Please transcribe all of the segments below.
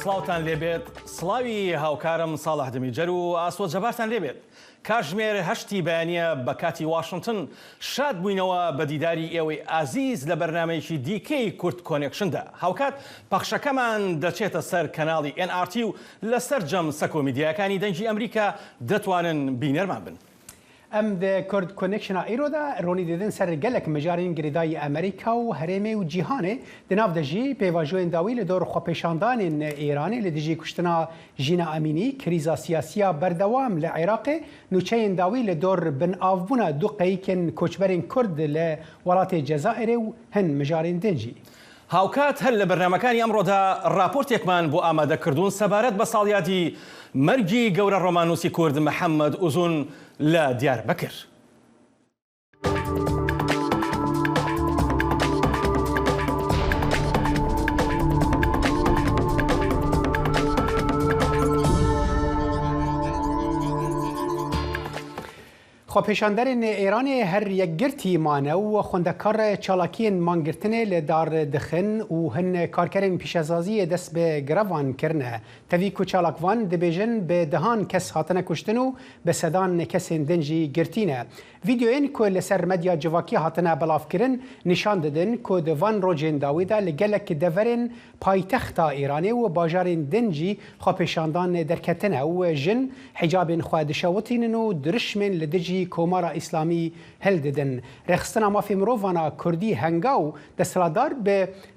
سڵاوتان لێبێت سڵاوی هاوکارم ساڵح دەمیجەر و ئاسوە جەبارتان لێبێت. کاتژمێر 8 بەیانیە بە کاتی واشنگتن شاد بووینەوە بە دیداری ئێوەی ئازیز لە بەرنامەیەکی دیکەی کورد کۆنێکشندا. هاوکات پەخشەکەمان دەچێتە سەر کەناڵی NRT و لەسەر جەم سەکۆ میدیاکانی دەنگی ئەمریکا دەتوانن بینەرمان بن. ئەم کورد کۆنێکشنە ئیرۆدا ڕۆنی دەدەن سەر گەلێک مەجارین گرێدای ئەمریکا و هەرێمێ و جیهانێ دناو دەژی پێواژۆیان داوی لە دۆر خۆپێشاندانên ئێرانê li dijî kuştina Jîna Emînî krîza siyasiya berdewam li Iraqê nûçeyên dawî li dor binavbûna du qeyîkên koçberên Kurd li welatê Cezayirê û hin mijarên din jî. هاوکات هەر لە بەرنامەکانی ئەمڕۆدا راپۆرتێکمان بۆ ئامادەکردوون سەبارەت بە ساڵیادی مەرگی گەورە ڕۆمانوسی کورد محەممەد ئوزون لە دیاربەکر. خۆپێشاندەرên ئێرانê her yekgirtî mane û xwendekar çalakiyên mangirtinê li dar dixin û hin karkerên pîşezaziyê dest bi girevan kirine. Tevî ku çalakvan dibêjin bi dihan kes hatine kuştin û bi sedan kesên din jî girtîne. Vîdyoyên ku li ser medya civakî hatine belavkirin nîşan didin ku di van rojên dawî de li gelek deverên paytexta Îranê û bajarên din jî xwepêşandan derketine û jin hicabên xwe dişewitînin û dirişmên li dijî کۆمارە ئیسلامی هەلددن. ڕێخستنا مافی مرۆڤانە کوردی هەنگا و دەسەڵاتدار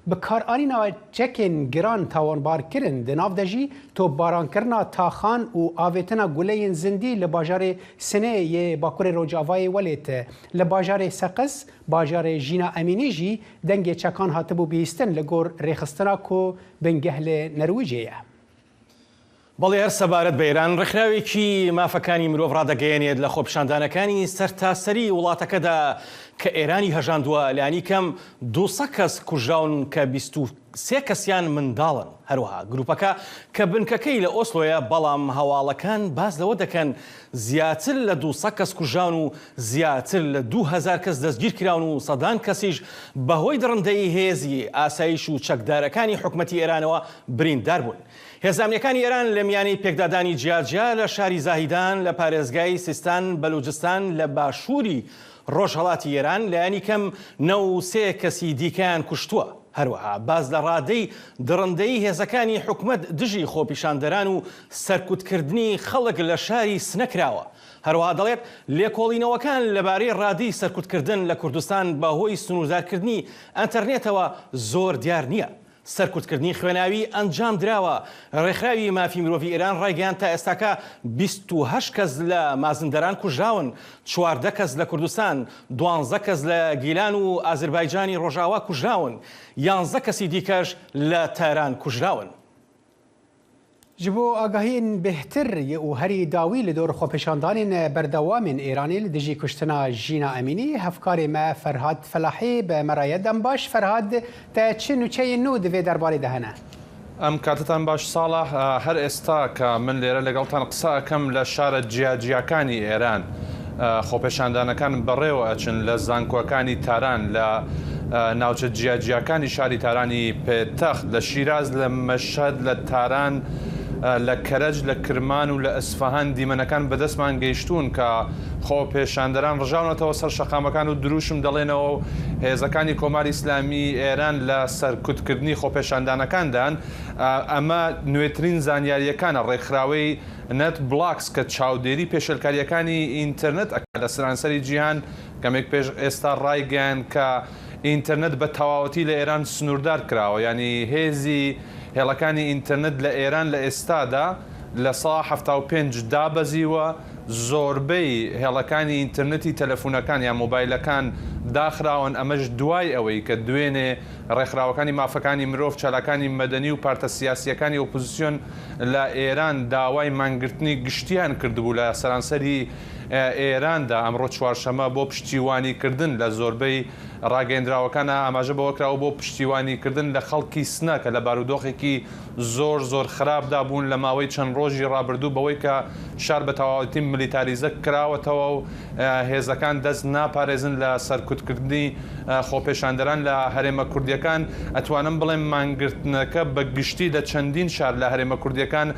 bi karîna çekên giran tawanbarkirin di nav de jî topbarankirina taxan û avêtina guleyên zindî li bajarê Sinê yê Bakurê Rojavayê welêt. Li bajarê Seqez, bajarê Jîna Emînî jî dengê çekan hatibû bihîstin li gor rêxistina ku bingehlê Nerwîjê ye. بەڵێ هەر سەبارەت بە ئێران ڕێکخراوێکی مافەکانی مرۆڤ ڕادەگەیەنێت لە خۆپیشاندانەکانی سەرتاسەری وڵاتەکەدا کە ئێرانی هەژاندووە لایانی کەم 200 کەس کوژراون کە 23 کەسیان منداڵن. هەروەها گروپەکە کە بنکەکەی لە ئۆسلۆیە بەڵام هەواڵەکان باز لەوە دەکەن زیاتر لە 200 کەس کوژراون و زیاتر لە 2000 کەس دەستگیر کراون و سەدان کەسیش بەهۆی دڕندەی هێزی ئاسایش و چەکدارەکانی حکومەتی ئێرانەوە بریندار بوون. هێزانەکانی ئێران لە میانەی پێکدادانی جیاجیا لە شاری زاهیدان لە پارێزگای سیستان بەلوجستان لە باشووری ڕۆژهەڵاتی ئێران لایانی کەم 93 کەسی دیکەیان کوشتووە. هەروەها باز لە ڕادەی دڕندەی هێزەکانی حکومەت دژی خۆپیشاندەران و سەرکوتکردنی خەڵک لە شاری سنەکراوە. هەروەها دەڵێت لێکۆڵینەوەکان لەبارەی ڕادی سەرکوتکردن لە کوردستان بەهۆی سنووردارکردنی ئەنتەرنێتەوە زۆر دیار نییە. سەرکوتکردنی خوێناوی ئەنجام دراوە. ڕێکخراوی مافی مرۆڤی ئێران ڕایگەیاند تا ئێستاکە 28 کەس لە مازندەران کوژراون، 14 کەس لە کوردستان، 12 کەس لە گیلان و ئازربایجانی ڕۆژاوا کوژراون، 11 کەسی دیکەش لە تاران کوژراون. ji bo agahiyên bêhtir û herî dawî li dor xwepêşandanên berdewamên Îranê li dijî kuştina Jîna Emînî hevkarê me Ferhad Felahî bi me re ye. Dem baş Ferhad te çi nûçeyên nû divê derbarê de hene؟ ئەم کاتتان باش ساڵح هەر ئێستا کە من لێرە لەگەڵتان قسە ئەەکەم لە شارە جیاجیەکانی ئێران خۆپێشاندانەکان بەڕێوە ئەچن لە زانکۆکانی تاران لە ناوچە جیاجیەکانی شاری تارانی پێتەخت لە شیراز لە مەشهەد لە تاران لە کەرەج لە کرمان و لە ئەسفەهان دیمەنەکان بەدەستمان گەیشتوون کە خۆپێشاندەران ڕژاونەتەوە سەر شەقامەکان و دروشم دەڵێنەوە و هێزەکانی کۆماری ئیسلامی ئێران لە سەرکوتکردنی خۆپێشاندانەکاندان. ئەمە نوێترین زانیاریەکانە ڕێکخراوەی نەت بڵاکس کە چاودێری پێشەلکاریەکانی ئینتەرنێت ئەکات لە سەرانسەری جیهان کەمێک پێش ئێستا ڕایگەیان کە ئینتەرنێت بە تەواوەتی لە ئێران سنووردار کراوە. ینی هێزی هێڵەکانی ئینتەرنێت لە ئێران لە ئێستادا لە ساڵ 75 دابەزیوە. زۆربەی هێڵەکانی ئینتەرنێتی تەلەفۆنەکان یان مۆبایلەکان داخراون ئەمەش دوای ئەوەی کە دوێنێ ڕێکخراوەکانی مافەکانی مرۆڤ چالاکانی مەدەنی و پارتە سیاسیەکانی ئۆپۆزیسیۆن لە ئێران داوای مانگرتنی گشتیان کردبوو لە سەرانسەری ئێراندا ئەمڕۆ چوارشەمە بۆ پشتیوانیکردن لە زۆربەی ڕاگەیەندراوەکانە ئاماژە بەوەکراوە بۆ پشتیوانیکردن لە خەڵکی سنە کە لە بارودۆخێکی زۆر خراپدا بوون لە ماوەی چەند ڕۆژی ڕابردوو بەوەی کە شار بە تەواوەتی ملیتاریزە کراوەتەوە و هێزەکان دەست ناپارێزن لە سەرکوتکردنی خۆپێشاندەران لە هەرێمە کوردیەکان. ئەتوانم بڵێم مانگرتنەکە بە گشتی لە چەندین شار لە هەرێمە کوردیەکان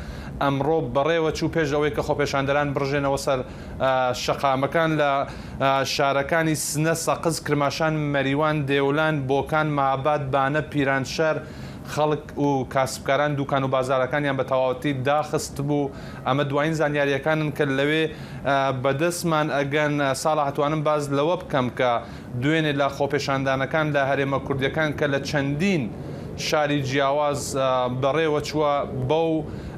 ئەمڕۆ بەڕێوە چوو پێش ئەوەی کە خۆپێشاندەران بڕژێنەوە سەر شەقامەکان لە شارەکانی سنە، سەقز، کرماشان، مەریوان، دێولان، بۆکان، مابات، بانە، پیرانشار خەڵک و کاسبکاران دوکان و بازارەکانیان بە تەواوەتی داخست بوو. ئەمە دوایین زانیاریەکانن کە لەوێ بەدەستمان ئەگەن ساڵە هەتوانم باز لەوە بکەم کە دوێنێ لە خۆپێشاندانەکان لە هەرێمە کوردیەکان کە لە چەندین شاری جیاواز بەڕێوە چووە بەو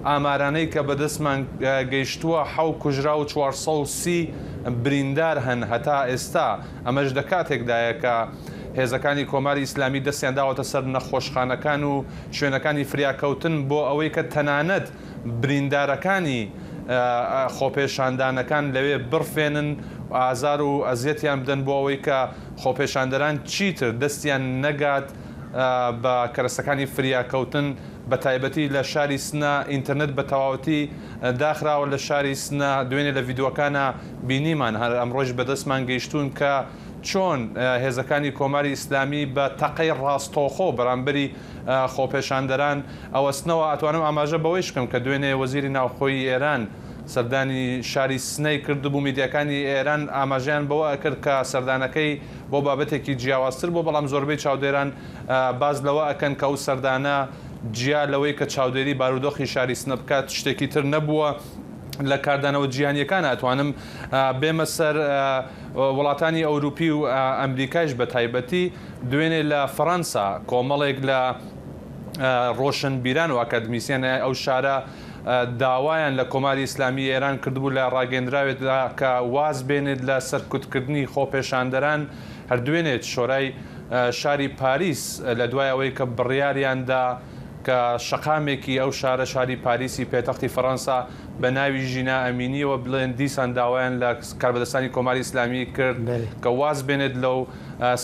ئامارانەی کە بەدەستمان گەیشتووە 7 کوژرا و 430 بریندار هەن هەتا ئێستا. ئەمەش لە کاتێکدایە کە هێزەکانی کۆماری ئیسلامی دەستیان داوەتە سەر نەخۆشخانەکان و شوێنەکانی فریاکەوتن بۆ ئەوەی کە تەنانەت بریندارەکانی خۆپێشاندانەکان لەوێ بڕفێنن ئازار و ئەزیەتیان بدەن بۆ ئەوەی کە خۆپێشاندەران چیتر دەستیان نەگات بە کەرەسەکانی فریاکەوتن بە تایبەتی لە شاری سنە. ئینتەرنێت بە تەواوەتی داخراوە لە شاری سنە. دوێنێ لە ڤیددیوەکانە بینیمان هەر ئەمڕۆژ بەدەستمان گەیشتون کە چۆن هێزەکانی کۆماری ئیسلامی بە تەقەی ڕاستۆخۆ بەرامبەری خۆپێشاندەران ئەوەستنەوە. ئەتوانم ئاماژە بەوەی شکەم کە دوێنێ وەزیری ناوخۆی ئێران سەردانی شاری سنەی کردبوو، میدیەکانی ئێران ئاماژیان بەوە ئەکرد کە سەردانەکەی بۆ بابەتێکی جیاوازتر بۆ، بەڵام زۆربەی چاودێران باز لەوە ئەکەن کە ئەو سەردانە جیا لەوەی کە چاودێری بارودۆخی شاری سنە بکات شتێکی تر نەبووە. لە کاردانەوە جیهانیەکان ئەتوانم بێمە سەر وڵاتانی ئەوروپی و ئەمریکایش بە تایبەتی. دوێنێ لە فەڕەنسا کۆمەڵێک لە ڕۆشنبیران و ئەکادمیسیان ئەو شارە داوایان لە کۆماری ئیسلامی ئێران کردبوو لە ڕاگەندراوێتدا کە واز بێنێت لە سەرکوتکردنی خۆپێشاندەران. هەردوێنێت شۆرای شاری پاریس لە دوای ئەوەی کە بڕیاریاندا کە شەقامێکی ئەو شارە شاری پاریسی پێتەختی فەڕەنسا بە ناوی ژینا ئەمینیەوە بڵێن دیسان داوایان لە کاربەدەستانی کۆماری ئیسلامی کرد کە واز بێنێت لەو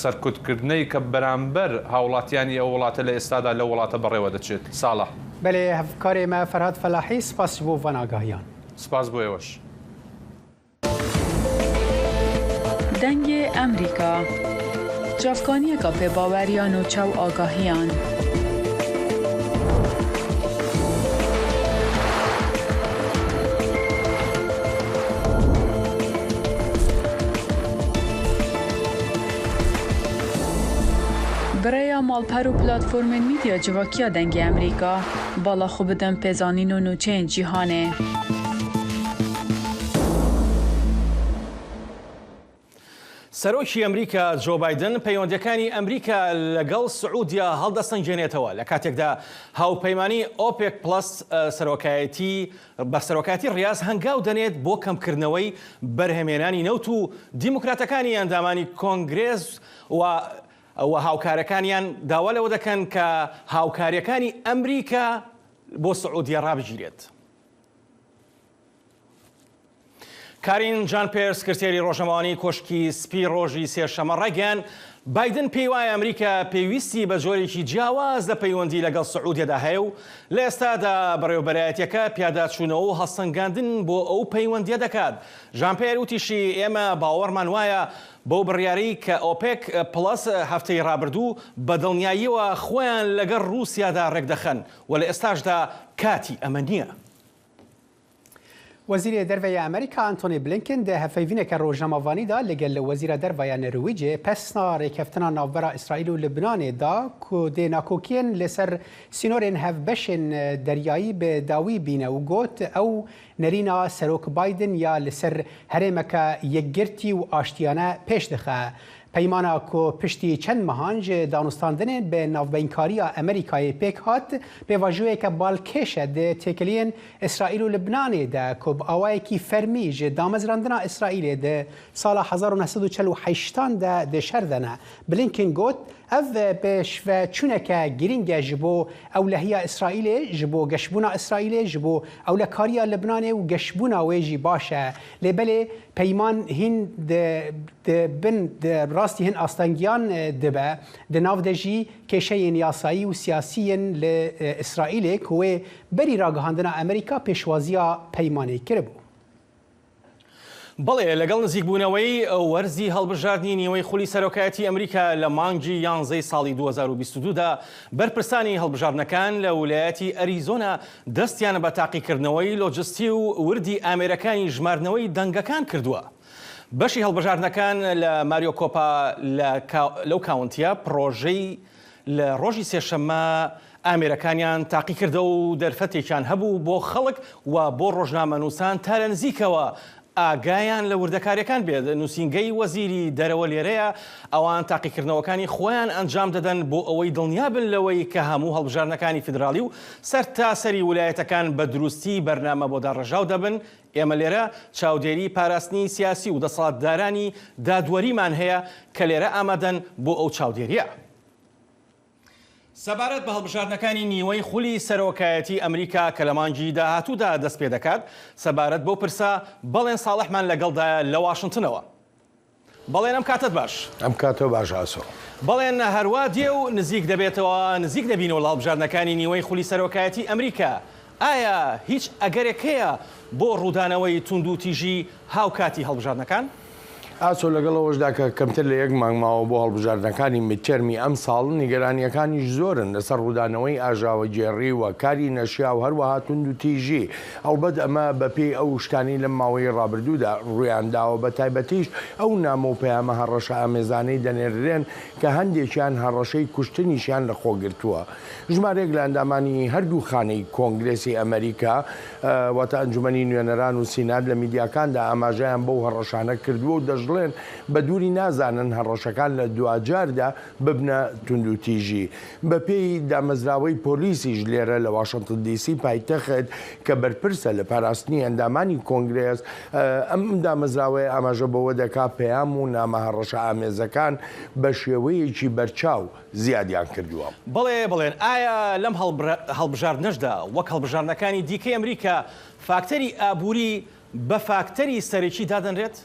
سەرکوتکردنەی کە بەرامبەر هاوڵاتیانی ئەو وڵاتە لە ئێستادا لە وڵاتە بەڕێوە دەچێت. ساڵە بەێ هەفکارێ مە فەرهاد فەلاحی سپاس بۆ ڤەناگاهیان. سپاس بۆ ئێوەش. دەنگێ ئەمریکا جافکانیەکە پێباوەریان و چاو ئاگاهیان. برای مالپەر و پلاتفۆرمên میدیا civakîya dengê Amerîka bala xwe bidin pêzanîn û nûçeyên cîhanê. سەرۆکی ئەمریکا جۆ بایدن پەیوەندیەکانی ئەمریکا لەگەڵ سعودیا هەڵدەسەنجێنێتەوە لە کاتێکدا هاوپەیمانی ئۆپێک پلس بە سەرۆکایەتی ڕاز هەنگاو دەنێت بۆ کەمکردنەوەی بەرهەمێنانی نەوت و دیموکراتەکانی ئەندامانی کۆنگرێز و هاوکارەکانیان داوا لەوە دەکەن کە هاوکاریەکانی ئەمریکا بۆ سعودیا ڕابژیرێت. کارین جان پێرس سکرتێری ڕۆژنامەوانی کۆشکی سپی ڕۆژی سێشەمە ڕێگەیان بایدن پێی وایە ئەمریکا پێویستی بە جۆرێکی جیاواز لە پەیوەندی لەگەڵ سعودیەدا هەیە و لە ئێستادا بەڕێوەبەرایەتیەکە پیاداچوونەوە و هەڵسەنگاندن بۆ ئەو پەیوەندیە دەکات. ژان پێر وتیشی ئێمە باوەڕمان وایە بەو بڕیاری کە ئۆپێک پلس هەفتەی ڕابردوو بەدڵنیاییەوە خۆیان لەگەڵ رووسیادا ڕێکدەخەن و لە ئێستاشدا کاتی ئەمە نییە. وەزیرە دەرەوەی ئەمریکا ئەنتۆنی بلینکن دە هەفەیڤینێکە ڕۆژنامەوانیدا لەگەل لە وەزیرە دەرەوەیە نەرویجێ پەسنا ڕێکەفتنا ناوبەرە ئیسرائیل و لبنانێدا کو دێناکۆکیên لەسەر سینۆرên هەفبەشên دەریایی بە داوی بینە و گوت ئەو نەرینا سەرۆک بایدن یا لەسەر هەرێمەکە یەکگرتی و ئاشتیانە پێش دەخە. پەیمانە کۆ پشتی چەند مەهانج دانوستاندنên بە ناوبەینکاریە ئەمریکایê pêk hat pêvajoyeke balkêş de têkiliyên İsraîl û Libnanê de ku bi awayekî fermî ji damezrandina İsraîlê de sala 1948 de di şer dene. Blinken got ev pêşveçûneke girîng e ji bo ewlehiya İsraîlê ji bo geşbûna İsraîlê ji bo ewlekariya Libnanê û geşbûna wê jî baş e. Lêbelê peyman hîn bin rastî hin astengiyan dibe di nav de jî kêşeyên yasayî û siyasî li İsraîlê ku wê berî ragihandina Amerîka pêşwaziya peymanê kiribû. بەڵێ لەگەڵ نزیکبوونەوەی وەرزی هەڵبژاردننی نیوەی خولی سەرۆکایەتی ئەمریکا لە مانگی 11 ساڵی 2022دا بەرپرسانی هەڵبژاردنەکان لە ویلایەتی ئەریزۆنا دەستیان بە تاقیکردنەوەی لۆجستی و وردی ئامێرەکانی ژمارنەوەی دەنگەکان کردووە. بەشی هەڵبژاردنەکان لە ماریۆکۆپا لەو کاونتیە پرۆژەی لە ڕۆژی سێشەممە ئامێرەکانیان تاقی کردە و دەرفەتێکیان هەبوو بۆ خەڵک و بۆ ڕۆژنامەنووسان تا لە نزیکەوە ئاگایان لە وردەکاریەکان بێت. نووسینگەی وەزیری دەرەوە لێرەیە ئەوان تاقیکردنەوەکانی خۆیان ئەنجام دەدەن بۆ ئەوەی دڵنیابن لەوەی کە هەموو هەڵبژاردنەکانی فیدراڵی و سەرتاسەری ویلایەتەکان بە دروستی بەرنامە بۆ داڕژاو دەبن. ئێمە لێرە چاودێری پاراستنی سیاسی و دەسەڵاتدارانی دادوەریمان هەیە کە لێرە ئامادەن بۆ ئەو چاودێریە. سەبارەت بە هەڵبژاردنەکانی نیوەی خولی سەرۆکایەتی ئەمریکا کە لە مانگی داهاتوودا دەست پێ دەکات سەبارەت بۆ پرسا بەڵێن ساڵحمان لەگەڵدایە لە واشنگتنەوە. بەڵێن ئەم کاتت باش. ئەم کاتۆ باش ئاسۆ. بەڵێن هەروە دێ و نزیک دەبێتەوە نزیک دەبینەوە لە هەڵبژاردنەکانی نیوەی خولی سەرۆکایەتی ئەمریکا. ئایا هیچ ئەگەرێکەیە بۆ ڕوودانەوەی توند و تیژی هاوکاتی هەڵبژاردنەکان؟ ئاسۆ لەگەڵەوەشدا کە کەمتر لە یەک مانگ ماوە بۆ هەڵبژاردنەکانی میدتێرمی ئەم ساڵ نیگەرانیەکانیش زۆرن لەسەر ڕوودانەوەی ئاژاوە جێڕی و کاری نەشیا و هەروەها توند و تیژی. هەڵبەت ئەمە بەپێی ئەو شتانی لەم ماوەی ڕابردوودا ڕوویانداوە بە تایبەتیش ئەو نامە و پەیامە هەڕەشە ئامێزانەی دەنێرێن کە هەندێکیان هەڕەشەی کوشتنیشیان لە خۆگرتووە. ژمارێک لە ئەندامانی هەردوو خانەی کۆنگرێسی ئەمریکا واتە ئەنجومەنی نوێنەران و سینات لە میدیاکاندا ئاماژەیان بەو هەڕەشانە کردووە و دەژڵێن بە دووری نازانن هەڕەشەکان لە دوجاردا ببنە توند و تیژی. بە پێی دامەزراوەی پۆلیسیش لێرە لە واشنگتن دیسی پایتەخت کە بەرپرسە لە پاراستنی ئەندامانی کۆنگرێس ئەم دامەزراوەی ئاماژە بەوە دەکا پەیام و نامە هەڕەشە ئامێزەکان بە شێوەیەکی بەرچاو زیادیان کردووە. بڵێن ئایا لەم هەڵبژاردنەشدا وەک هەڵبژاردنەکانی دیکەی ئەمریکا فاکتەری ئابووری بە فاکتەری سەرەکی دادەنرێت؟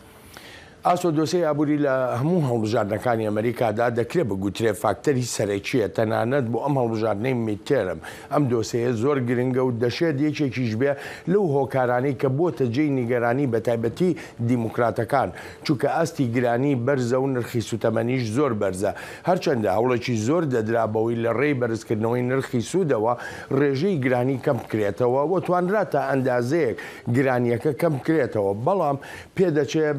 ئاسۆ دۆسەی ئابووری لە هەموو هەڵبژاردنەکانی ئەمریکادا دەکرێت بگوترێ فاکتەری سەرەکیە تەنانەت بۆ ئەم هەڵبژاردنەی میدتێرم. ئەم دۆسەیە زۆر گرنگە و دەشێت یەکێکیش بێ لەو هۆکارانەی کە بۆتە جێی نیگەرانی بە تایبەتی دیموکراتەکان چونکە ئاستی گرانی بەرزە و نرخی سوتەمەنیش زۆر بەرزە. هەرچەندە هەوڵێکی زۆر دەدرا بەوەی لە ڕێی بەرزکردنەوەی نرخی سوودەوە ڕێژەی گرانی کەم بکرێتەوە و توانراتە ئەندازەیەک گرانیەکە کەم بکرێتەوە. بەڵام پێدەچێت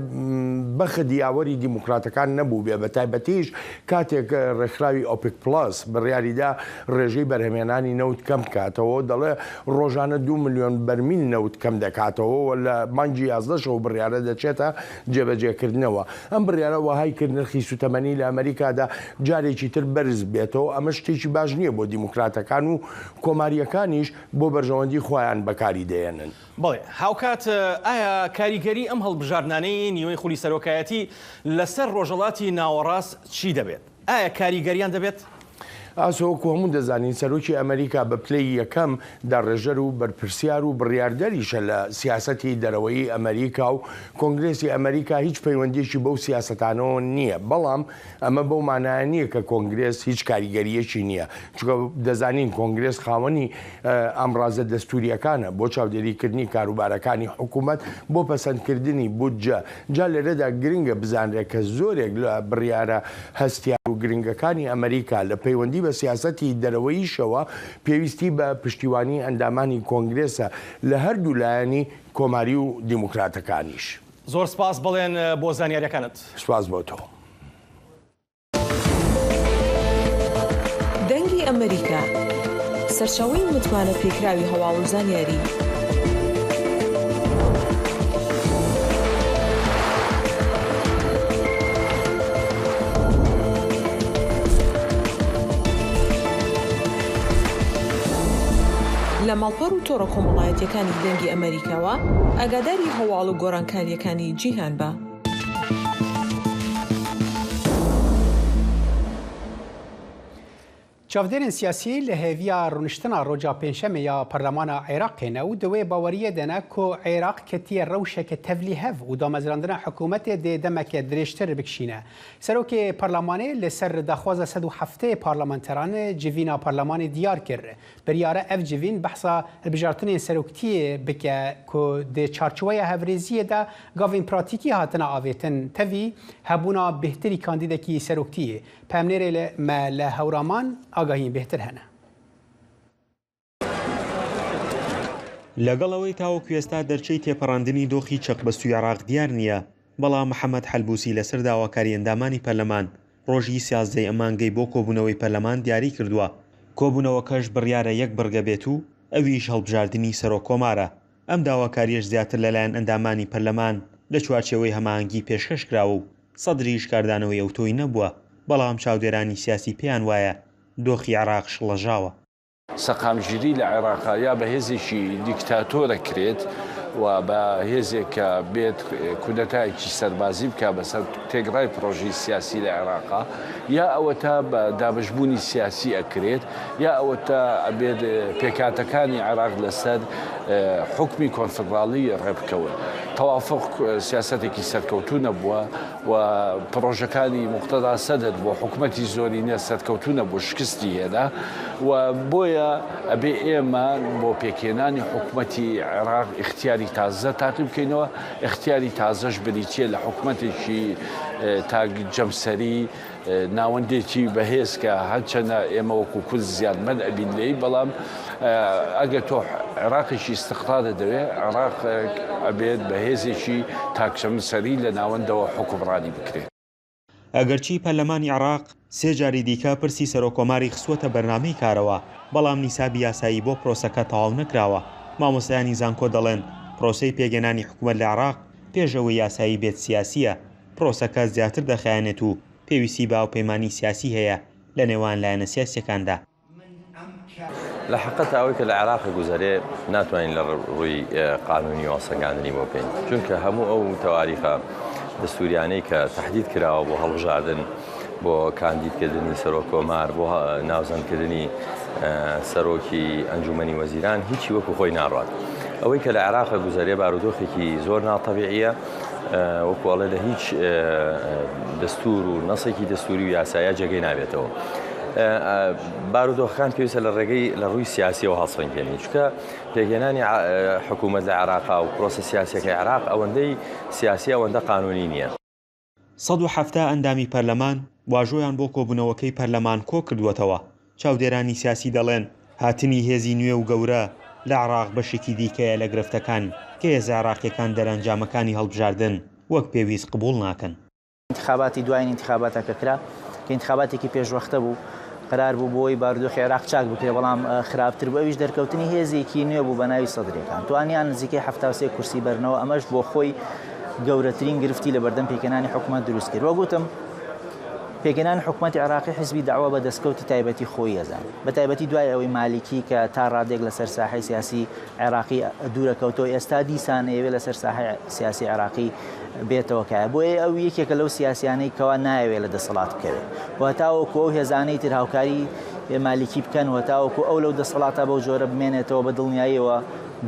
بەخە دیاوەری دیموکراتەکان نەبوو بێ بە تایبەتیش کاتێک ڕێکخراوی ئۆپک پلاس بڕیاریدا ڕێژەی بەرهەمێنانی نەوت کەم بکاتەوە دەڵێ ڕۆژانە 2 ملیۆن بەرمیل نەوت کەم دەکاتەوە لە مانگی 11 بڕیارە دەچێتە جێبەجێکردنەوە. ئەم بڕیارە وهای کرد نرخی سوتەمەنی لە ئەمریکادا جارێکی تر بەرز بێتەوە. ئەمە شتێکی باش نییە بۆ دیموکراتەکان و کۆماریەکانیش بۆ بەرژەوەندی خۆیان بەکاری دێنن. بڵێ هاوکات ئایا کاریگەری ئەم هەڵبژاردنانەی نیوەی خولی سەرۆکایەتی لەسەر ڕۆژەڵاتی ناوەڕاست چی دەبێت؟ ئایا کاریگەریان دەبێت؟ ئاسۆکو هەموو دەزانین سەرۆکی ئەمریکا بە پلەی یەکەم داڕێژەر و بەرپرسیار و بڕیاردەریشە لە سیاسەتی دەرەوەی ئەمریکا و کۆنگرێسی ئەمریکا هیچ پەیوەندیشی بەو سیاسەتانەوە نییە. بەڵام ئەمە بەو مانایە نییە کە کۆنگرێس هیچ کاریگەریەکی نییە چونکە دەزانین کۆنگرێس خاوەنی ئەمڕازە دەستوریەکانە بۆ چاودێریکردنی کاروبارەکانی حکوومەت بۆ پەسەندکردنی بودجە. جا لێرەدا گرنگە بزانرێت کە زۆرێک لە بڕیارە هەستیار و گرنگەکانی ئەمریکا لە پەیوەندی بە سیاسەتی دەرەوەییشەوە پێویستی بە پشتیوانی ئەندامانی کۆنگرێسە لە هەردوو لایەنی کۆماری و دیموکراتەکانیش. زۆر سپاس بڵێن بۆ زانیاریەکانت. سپاس بۆ تۆ. دەنگی ئەمریکا سەرچاوەی متمانە پێکراوی هەواڵ و زانیاری. لە ماڵپەڕ و تۆڕە کۆمەڵایەتیەکانی دەنگی ئەمریکاوە ئاگاداری هەواڵ و گۆڕانکاریەکانی جیهان بە. چاودێرên siyasî li hêviya rûniştina roja pênşemê ya Parlemana Iraqê ne û di wê baweriyê de ne ku Iraq ketiye rewşeke tevlî hev û damezrandina hikûmetê dê demeke dirêjtir bikişîne. Serokê Parlemanê li ser daxwaza 107 parlamenteran civîna Parlemanê diyar kir. Biryare ev civîn behsa hilbijartinên seroktiyê bike ku di çarçoveya hevrêziyê de gavên pratîkî hatine avêtin tevî hebûna bêhtirî kandîdekî seroktiyê. Pemnêrê me li Hewraman ئاگاهی بهتر هەنە. لەگەڵەوەی تاوەکو ئێستا دەرچەی تێپەڕاندنی دۆخی چەق بەستوی عێراق دیار نییە، بەڵام محەممەد حەلبوسی لەسەر داواکاری ئەندامانی پەرلەمان ڕۆژی 13 ئەمانگەی بۆ کۆبوونەوەی پەرلەمان دیاری کردووە. کۆبوونەوەکەش بڕیارە یەک بڕگە بێت و ئەویش هەڵبژاردننی سەرۆک کۆمارە. ئەم داواکاریش زیاتر لەلایەن ئەندامانی پەرلەمان لە چوارچێوەی هەماهەنگی پێشکەش کراوە و سەدری شکاردانەوەی ئەوتۆی نەبووە، بەڵام چاودێرانی سیاسی پێیان وایە دۆخی عێراق شڵەژاوە. سەقامگیری لە عێراقا یا بە هێزێکی دیکتاتۆرە کرێت و بە هێزێکە بێت کودەتایەکی سەربازی بکە بەسەر تێگڕای پرۆژەی سیاسی لە عێراقا، یا ئەوە تا بە دابشبوونی سیاسی ئەکرێت، یا ئەوە تا ئەبێت پێکاتەکانی عێراق لەسەر حکمی کۆنفدراڵی ڕێبکەون. تەوافق سیاسەتێکی سەرکەوتوو نەبووە و پرۆژەکانی موقتەدا سەدەد بۆ حکومەتی زۆرینە سەرکەوتوونە بۆ شکستی هێنا و بۆیە ئەبێ ئێمە بۆ پێکێنانی حکومەتی عێراق اختیاری تازە تاقی بکەینەوە. اختیاری تازەش بریتیە لە حکومەتێکی جەمسەری ناوەندێکی بەهێز کە هەرچەنە ئێمە وەکو کورد زیادمەند ئەبین لێی، بەڵام ئەگەر تۆ عێراقێکی استقرار دەوێت، عێراق ئەبێت بەهێزێکی تاکشەمسەری لە ناوەندەوە حکومڕانی بکرێت. ئەگەرچی پەرلەمانی عێراق سێ جاری دیکە پرسی سەرۆکۆماری خستووەتە بەرنامەی کارەوە، بەڵام نیسابی یاسایی بۆ پرۆسەکە تەواو نەکراوە. مامۆستایانی زانکۆ دەڵێن پرۆسەی پێگەنانی حکوومەت لە عێراق پێشەوەی یاسایی بێت سیاسیە، پرۆسەکە زیاتر دەخایەنێت و پێویستی باوپەیمانی سیاسی هەیە لە نێوان لایەنە سیاسیەکاندا. لە حقیقەت ئەوەی کە لە عێراق گوزارێ ناتوانین لە ڕووی قانونی واسەگاندنی بۆ بکەین، چونکە هەموو ئەو تەواریخە دەستوریانەی کە تهدید کراوە بۆ هەڵبژاردن، بۆ کاندیدکردنی سەرۆک کۆمار، بۆ ناوزەندکردنی سەرۆکی ئەنجومەنی وەزیران هیچی وەکو خۆی ناڕات. ئەوەی کە لە عێراق گوزارێ بارودۆخێکی زۆر ناتەبیعیە، وەکوڵێ لە هیچ دەستور و نەسێکی دەستوری و یاسایە جێگەی نابێتەوە. بارودۆخەکان پێویستە لە ڕێگەی لە ڕووی سیاسیەوە هەڵسەنگێنی، چونکە پێگەێنانی حکوومەت لە عێراقا و پرۆسە سیاسیەکەی عێراق ئەوەندەی سیاسی ئەوەندە قانونی نییە. 170 ئەندامی پەرلەمان واژۆیان بۆ کۆبوونەوەکەی پەرلەمان کۆ کردووەتەوە. چاودێرانی سیاسی دەڵێن هاتنی هێزی نوێ و گەورە لە عێراق بەشێکی دیکەیە لە گرفتەکان کە هێز عێراقیەکان دەرەنجامەکانی هەڵبژاردن وەک پێویست قبوڵ ناکەن. انتخاباتی دوای انتخاباتەکە کرا کە انتخاباتێکی پێشوەختە بوو، قرار بوو بۆی بارودۆخی عێراق چاک بکرێ، بەڵام خراپتر بوو. ئەویش دەرکەوتنی هێزێکی نوێ بوو بە ناوی سەدرەکان، توانیان نزیکەی 73 کورسی بەرنەوە. ئەمەش بۆ خۆی گەورەترین گرفتی لە بەردەم پێکەنانی حکوومەت دروست کرد. وەگوتم پێگەنانی حکوومەتی عێراقی حزبی داوا بە دەستکەوتی تایبەتی خۆی هەزان، بە تایبەتی دوای ئەوەی مالیکی کە تا ڕادێک لەسەر ساحەی سیاسی عێراقی دوورەکەوتەوە، ئێستا دیسان ئەوێ لەسەر ساحەی سیاسی عێراقی بێتەوە کایە. بۆیە ئەو یەکێکە لەو سیاسیانەی کەوا نایەوێت لە دەسەڵات بکەوێت، وەتاوەکو ئەو هێزانەی تر هاوکاری مالیکی بکەن، وەتاوەکو ئەو لەو دەسەڵاتە بەو جۆرە بمێنێتەوە بە دڵنیاییەوە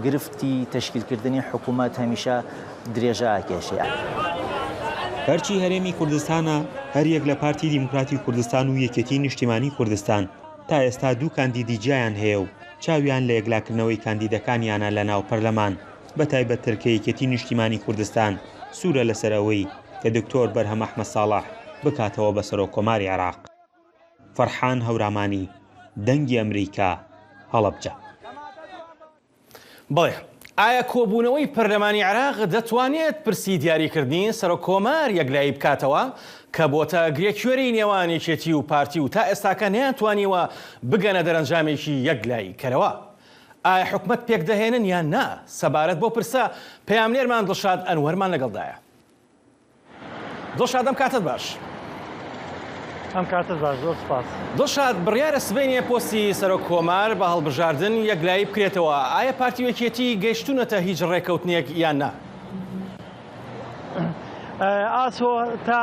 گرفتی تەشکیلکردنی حکوومەت هەمیشە درێژە کێشەیە. هەرچی هەرێمی کوردستانە، هەر یەک لە پارتی دیموکراتی کوردستان و یەکێتی نیشتیمانی کوردستان تا ئێستا دوو کاندیدی جیایان هەیە و چاویان لە یەکلاکردنەوەی کاندیدەکانیانە لە ناو پەرلەمان، بە تایبەتتر کە یەکێتی نیشتیمانی کوردستان سوورە لەسەرەوەی کە دکتۆر بەرهەم ئەحمەد ساڵح بکاتەوە بە سەرۆکۆماری عێراق. فەرحان هەورامانی، دەنگی ئەمریکا، هەڵەبجە. بڵێ ئایا کۆبوونەوەی پەرلەمانی عێراق دەتوانێت پرسی دیاریکردنی سەرۆکۆمار یەکلایی بکاتەوە کە بۆتە گرێکوێری نێوان یەکێتی و پارتی و تا ئێستاکە نەیانتوانیوە بگەنە دەرەنجامێکی یەکلایی کەرەوە؟ ئایا حکومەت پێک دەهێنن یان نا؟ سەبارەت بۆ پرسە پەیامنێرمان دڵشاد ئەنوەرمان لەگەڵدایە. دڵشادەم کاتت باش. ئەم کاتت باش زۆر سپاس. دڵشاد بڕیارە سبەینێ پۆستی سەرۆک کۆمار بە هەڵبژاردن یەکلایی بکرێتەوە. ئایا پارتی وەکێتی گەیشتونەتە هیچ ڕێکەوتنێک یان نا؟ ئاسۆ تا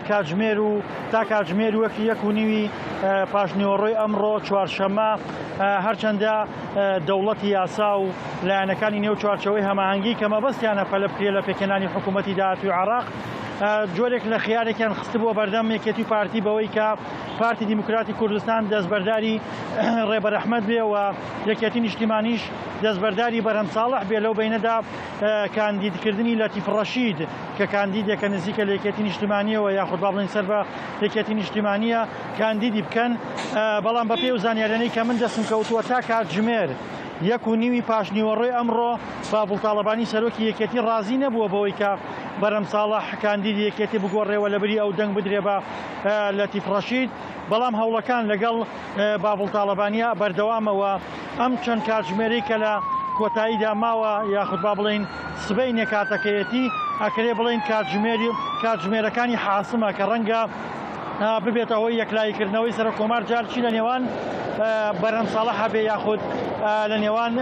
کاتژمێر وەکی 1:30 پاشنیوەڕۆی ئەمڕۆ چوارشەممە هەرچەندە دەوڵەتی یاسا و لایەنەکانی نێو چوارچەوەی هەماهەنگی کە مەبەستیانە پەلە بکرێ لە پێکێنانی حکوومەتی داهاتووی عێراق جۆرێک لە خیارێکیان خست بووە بەردەم یەکێتی پارتی بەوەی کە پارتی دیموکراتی کوردستان دەستبەرداری ڕێبەرەحمەد بێ و یەکێتی نیشتیمانیش دەستبەرداری بەرهەم ساڵح بێ لەو بینەدا کاندیدکردنی لەتیف ڕەشید کە کاندیدێکە نزیکە لە یەکێتی نیشتیمانیەوە یاخود با بڵین سەر بە یەکێتی نیشتیمانیە کاندیدی بکەن بەڵام بە پێی و زانیاریانەی کە من دەستم کەوتووە تا کاتژمێر 1:30 پاشنیوەڕۆی ئەمڕۆ بابڵ تاڵەبانی سەرۆکی یەکێتی ڕازی نەبووە بەوەی کە بەرەم ساڵح کاندیدی یەکێتی بگۆڕێەوە لەبەری ئەو دەنگ بدرێ بە لەتیف ڕەشید بەڵام هەوڵەکان لەگەڵ بابڵ تاڵەبانیا بەردەوامەوە ئەم چەند کاتژمێرەی کە لە کۆتاییدا ماوە یاخود با بڵین سبەینێ کاتەکەیەتی ئەکرێ بڵین کاتژمێرەکانی حاسمە کە ڕەنگە ببێتەوەی یەکلاییکردنەوەی سەرۆک کۆمار جارچی لە نێوان بەرهەم ساڵح هەبێ یاخود لە نێوان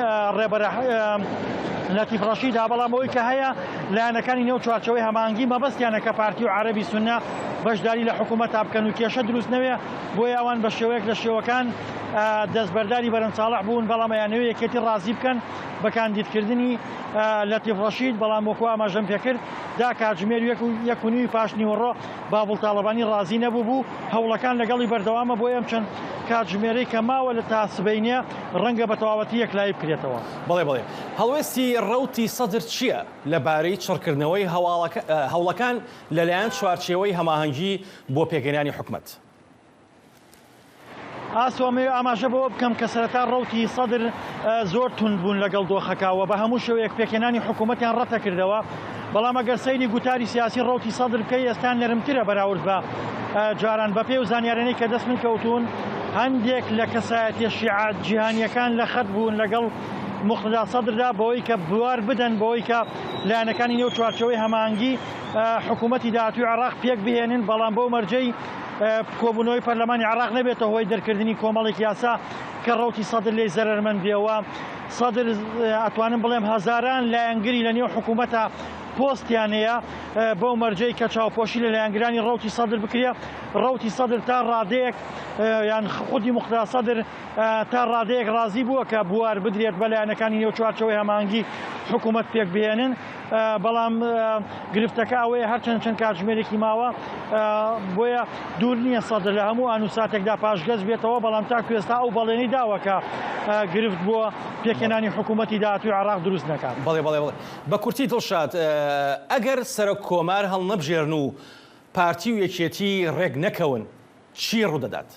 لەتیف ڕەشیدا بەڵام ئەوەی کە هەیە لایەنەکانی نێو چوارچەوەی هەماهەنگی مەبەستیانە کە پارتی و عەرەبی سوننا بەشداری لە حکوومەت بکەن و کێشە دروست نەوێ بۆیە ئەوان بە شێوەیەک لە شێوەکان دەستبەرداری بەرهەم ساڵح بوون بەڵام ئەیانەوێ یەکێتی ڕازی بکەن بە کاندیدکردنی لەتیف ڕەشید بەڵام وەکو ئاماژەم پێکرد دا کاتژمێر 1:30 پاشنیوەڕۆ بابڵ تاڵەبانی ڕازی نەبوو بوو هەوڵەکان لەگەڵی بەردەوامە بۆ ئەم چەند کاتژمێرەی کە ماوە لە تا سبەینێ ڕەنگە بە تەواوەتی یەکلایی بکرێتەوە. بڵێ هەڵوێستی ڕەوتی سەدر چییە لەبارەی چڕکردنەوەی هەوڵەکان لەلایەن چوارچێوەی هەماهەنگی بۆ پێگەیاندنی حکوومەت؟ ئاسۆمێ ئاماژە بەوە بکەم کە سەرەتا ڕەوتی سەدر زۆر تونند بوون لەگەڵ دۆخەکەوە بە هەموو شێوەیەک پێکێنانی حکوومەتیان ڕەتە کردەوە بەڵام ئەگەر سەیری گوتاری سیاسی ڕەوتی سەدر بکەی ئێستا نەرمترە بەراورد بە جاران بە پێی و زانیاریانەی کە دەست من کەوتون هەندێک لە کەسایەتی شیعە جیهانیەکان لە خەت بوون لەگەڵ مقتدا سەدردا بەوەی کە بوار بدەن بەوەی کە لایەنەکانی نێو چوارچەوەی هەماهەنگی حکوومەتی داهاتووی عێراق پێک بهێنن بەڵام بەو مەرجەی کۆبوونەوەی پەرلەمانی عێراق نەبێتە هۆی دەرکردنی کۆمەڵێک یاسا کە ڕەوتی سەدر لێی زەرەرمەند بێەوە سەدر ئەتوانم بڵێم هەزاران لایەنگری لە نێو حکوومەتە پۆستیانەیە بەو مەرجەی کە چاوپۆشی لە لایەنگرانی ڕەوتی سەدر بکرێ ڕەوتی سەدر تا ڕادەیەک یان خودی مقتدا سەدر تا ڕادەیەک ڕازی بووە کە بوار بدرێت بە لایەنەکانی نێو چوارچەوەی هەماهەنگی حکوومەت پێک بهێنن بەڵام گرفتەکە ئەوەیە هەرچەند چەند کاتژمێرێکی ماوە بۆیە دوور نییە سەدر لە هەموو ئانوساتێکدا پاشگەز بێتەوە بەڵام تا کوێستا ئەو بەڵێنەی داوە کە گرفت بووە پێکێنانی حکوومەتی داهاتووی عێراق دروست نەکات. بەڵێ بە کورتی دڵشاد ئەگەر سەرۆک کۆمار هەڵنەبژێرن و پارتی و یەکێتی ڕێک نەکەون چی ڕوودەدات؟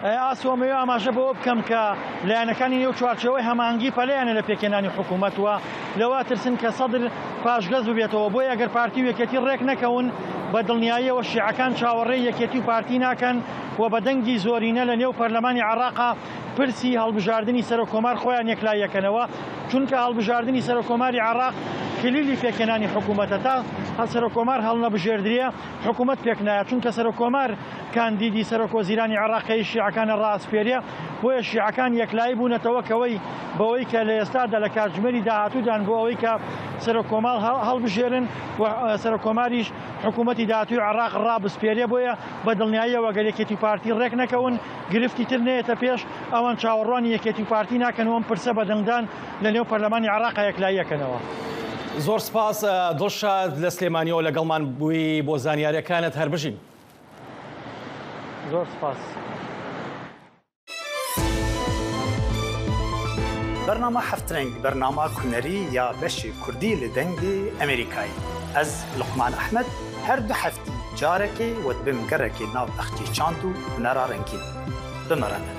ئاسۆمەوە ئاماژە بەوە بکەم کە لایەنەکانی نێو چوارچەوەی هەماهەنگی پەلەیانە لە پێکێنانی حکوومەتوە لەوا ترسن کە سەدر پاشگەز ببێتەوە بۆیە ئەگەر پارتی و یەکێتی ڕێک نەکەون بە دڵنیاییەوە شیعەکان چاوەڕێی یەکێتی و پارتی ناکەن و بە دەنگی زۆرینە لە نێو پەرلەمانی عێراقا پرسی هەڵبژاردننی سەرۆک کۆمار خۆیان یەکلایەکەنەوە چونکە هەڵبژاردننی سەرۆک کۆماری عێراق کلیلی پێکێنانی حکوومەتە تا سەرۆک کۆمار هەڵنەبژێردرێ حکوومەت پێک نایە چونکە سەرۆک کۆمار کاندیدی سەرۆک وەزیرانی عێراقی شیعەکانە ڕاستپێریە بۆیە شیعەکان یەکلایی بوونەتەوە کەوەی بەوەی کە لە ئێستادا لە کاتژمێری داهاتوودان بۆ ئەوەی کە سەرۆک کۆمار هەڵبژێرن و سەرۆک کۆماریش حکوومەتی داهاتووی عێراق ڕابسپێرێ بۆیە بە دڵنیاییەوە گەر یەکێتی پارتی ڕێک نەکەون گرفتی تر نێتە پێش ئەوان چاوەڕوانی یەکێتی پارتی ناکەن و ئەم پرسە بە دەنگدان لە نێو پەرلەمانی عێراقا یەکلاییەکەنەوە. زۆر سپاس دڵشاد لە سلێمانیەوە لەگەڵمان بووی بۆ زانیاریەکانت هەربژین. زۆر سپاس. برنامه هەفترنگ برنامه کوونەری یا بەشی کوردی لە دەنگی ئەمریکایی ئەز لوقمان ئەحمەد هەردوو هەفتی جارێکی وت بم گەڕێکی ناو ئەختی چاند و هونەرا ڕەنگین بمەرەنە.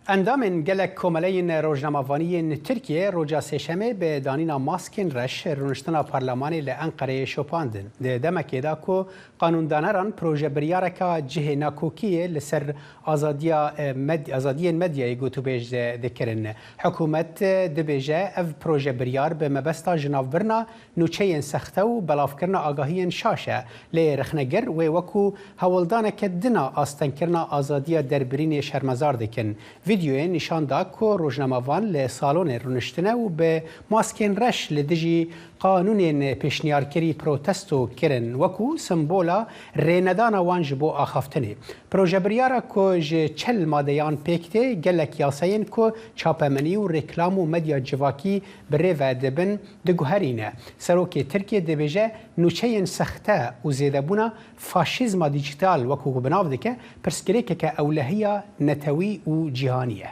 اندامن گلک کوملین روزنامه‌وانی ترکیه روجا سهشنبه به دانینا ماسکین رش رونشتنا پارلمانی لانقره شوپاندن ده دمکی دا کو قانوندانران پروژه بریارکا جه ناکوکی لسر آزادی مدیای گوتو بیج دکرن حکومت دبیجه اف پروژه بریار به مبستا جناوبرنا نوچین سخته و بلافکرنا آگاهی شاشه لی رخنگر و وکو هولدان که دنا آستن کرنا آزادی دربرین شرمزار دکن ویدیوی نشان دا که روزنامه‌وان لسالون رونشتنه و به ماسکین رش لدجی قانون پیشنیارکری پروتستو کرن وکو سمبولا ریندانا وانج بو آخافتنی پروژه بریارا که جه چل مادیان پیکته گلک یاسین که چاپمنی و رکلام و مدیا جواکی بره و دبن دگوهرینه سروک ترکیه دبیجه نوچه سخته و زیده بونا فاشیزم دیجیتال وکو بناو دکه پرسکریکه که اولهیه نتوی و جیهانیه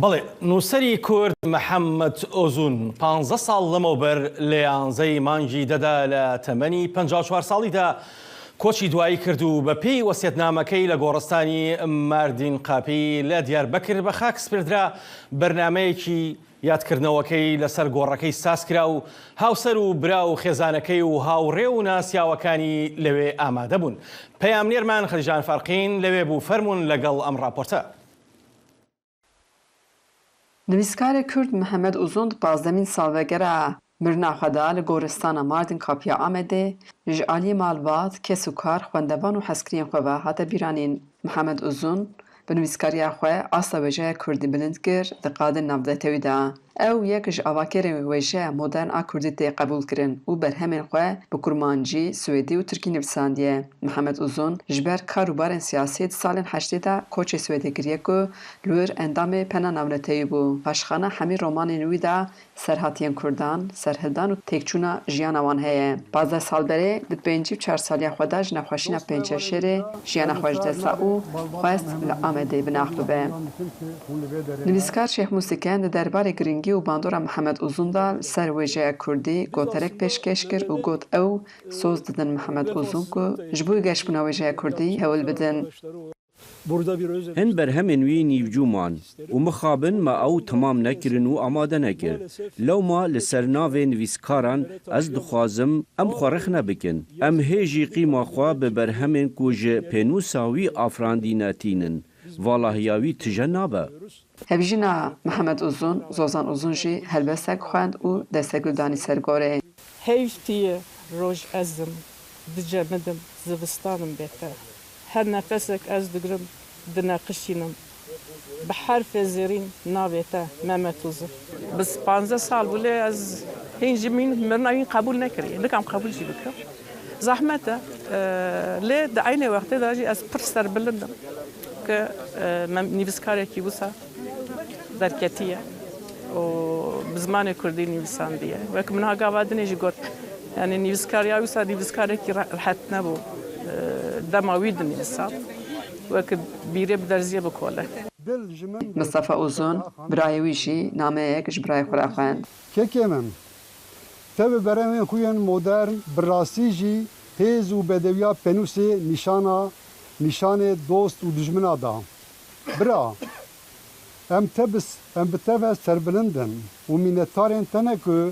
بەڵێ نووسەری کورد محەممەد ئۆزون 15 ساڵ لەمەوبەر لە 11 مانگی دەدا لە تەمەنی 54 ساڵیدا کۆچی دوایی کرد و بە پێی وەسیەتنامەکەی لە گۆڕستانی ماردین قاپی لە دیاربەکر بە خاک سپردرا بەرنامەیەکی یادکردنەوەکەی لەسەر گۆڕەکەی ساز کرا و هاوسەر و برا و خێزانەکەی و هاوڕێ و ناسیاوەکانی لەوێ ئامادە بوون. پەیامنێرمان خەدیجان فەرقین لەوێ بوو فەرمونون لەگەڵ ئەم راپۆرتە. نویسکار کرد محمد اوزون 15 سالوگره مرنا خدا لگورستان ماردن کاپیا آمده جعالی مالبات کس و کار خوندوان و حسکرین خواه حتی بیرانین محمد اوزون به نویسکاری خواه آسا وجه کردی بلند کرد دقادن نبده تویده او یکش آواکر وجه مدرن آ کردی تی قبول کرن و بر همین خواه به کرمانجی، سویدی و ترکی نویساندیه. محمد اوزون جبر کاروبار سیاسی سال 80 کوچ سویدی گریه که لور اندام پنا نولتهی بو. پشخانه همی رومان نویده سرحاتین کردان، سرهدان و تکچونا جیان وان هیه. 15 سال بره دت 54 سالی خودش نخواشینا پنچه شره جیان خوش دستا او خواست لآمده بناخ ببه. نویسکار شیخ موسیقین دربار گرینگی و باندورا محمد اوزون دا سر وجه کردی گوترک پیشکش کرد و گوت او سوز ددن محمد اوزون که جبوی گشت بنا وجه کردی هول بدن. هن برهمن وی نیوجومان و مخابن ما او تمام نکرن و آماده نکر لو ما لسرناو نویسکاران از دخوازم ام خورخ نبکن ام هیجی قیما خواه به برهمن کوج پینوساوی آفراندیناتینن والهیاوی تجنابه. هبجینا محمد اوزون زوزان اوزون جی هلبسک خواند و دستگلدانی سرگاره. هیفتی روش ازم دجمدم زوستانم بهتر. هر نفسك از دقرم دناقشينم بحرف زيرين نابيتا مامتوزه بس 15 سال بولي از هينجي مين مرناوين قبول نكري لكم قبول شي بكره زحمته ليه دعيني وقت داجي از برسر بلندم ك نيفسكاري كي بوسا دركتيه و بزمان كردي نيفسانديه وك منها قابادني جي قلت يعني نيفسكاريا وسا نيفسكاري كي راحت نبو دماويدن الساط وكد بيرب درزيه بكوله مصطفى اوزون برايويشي نامه جبراي خراخان كيكمن تب برامن خوين مودرن براسيجي هيز و بدويا بنوسي نشانه دوست و دجمنا دا برا ام بتبس سربلندن و مينتارن تنكو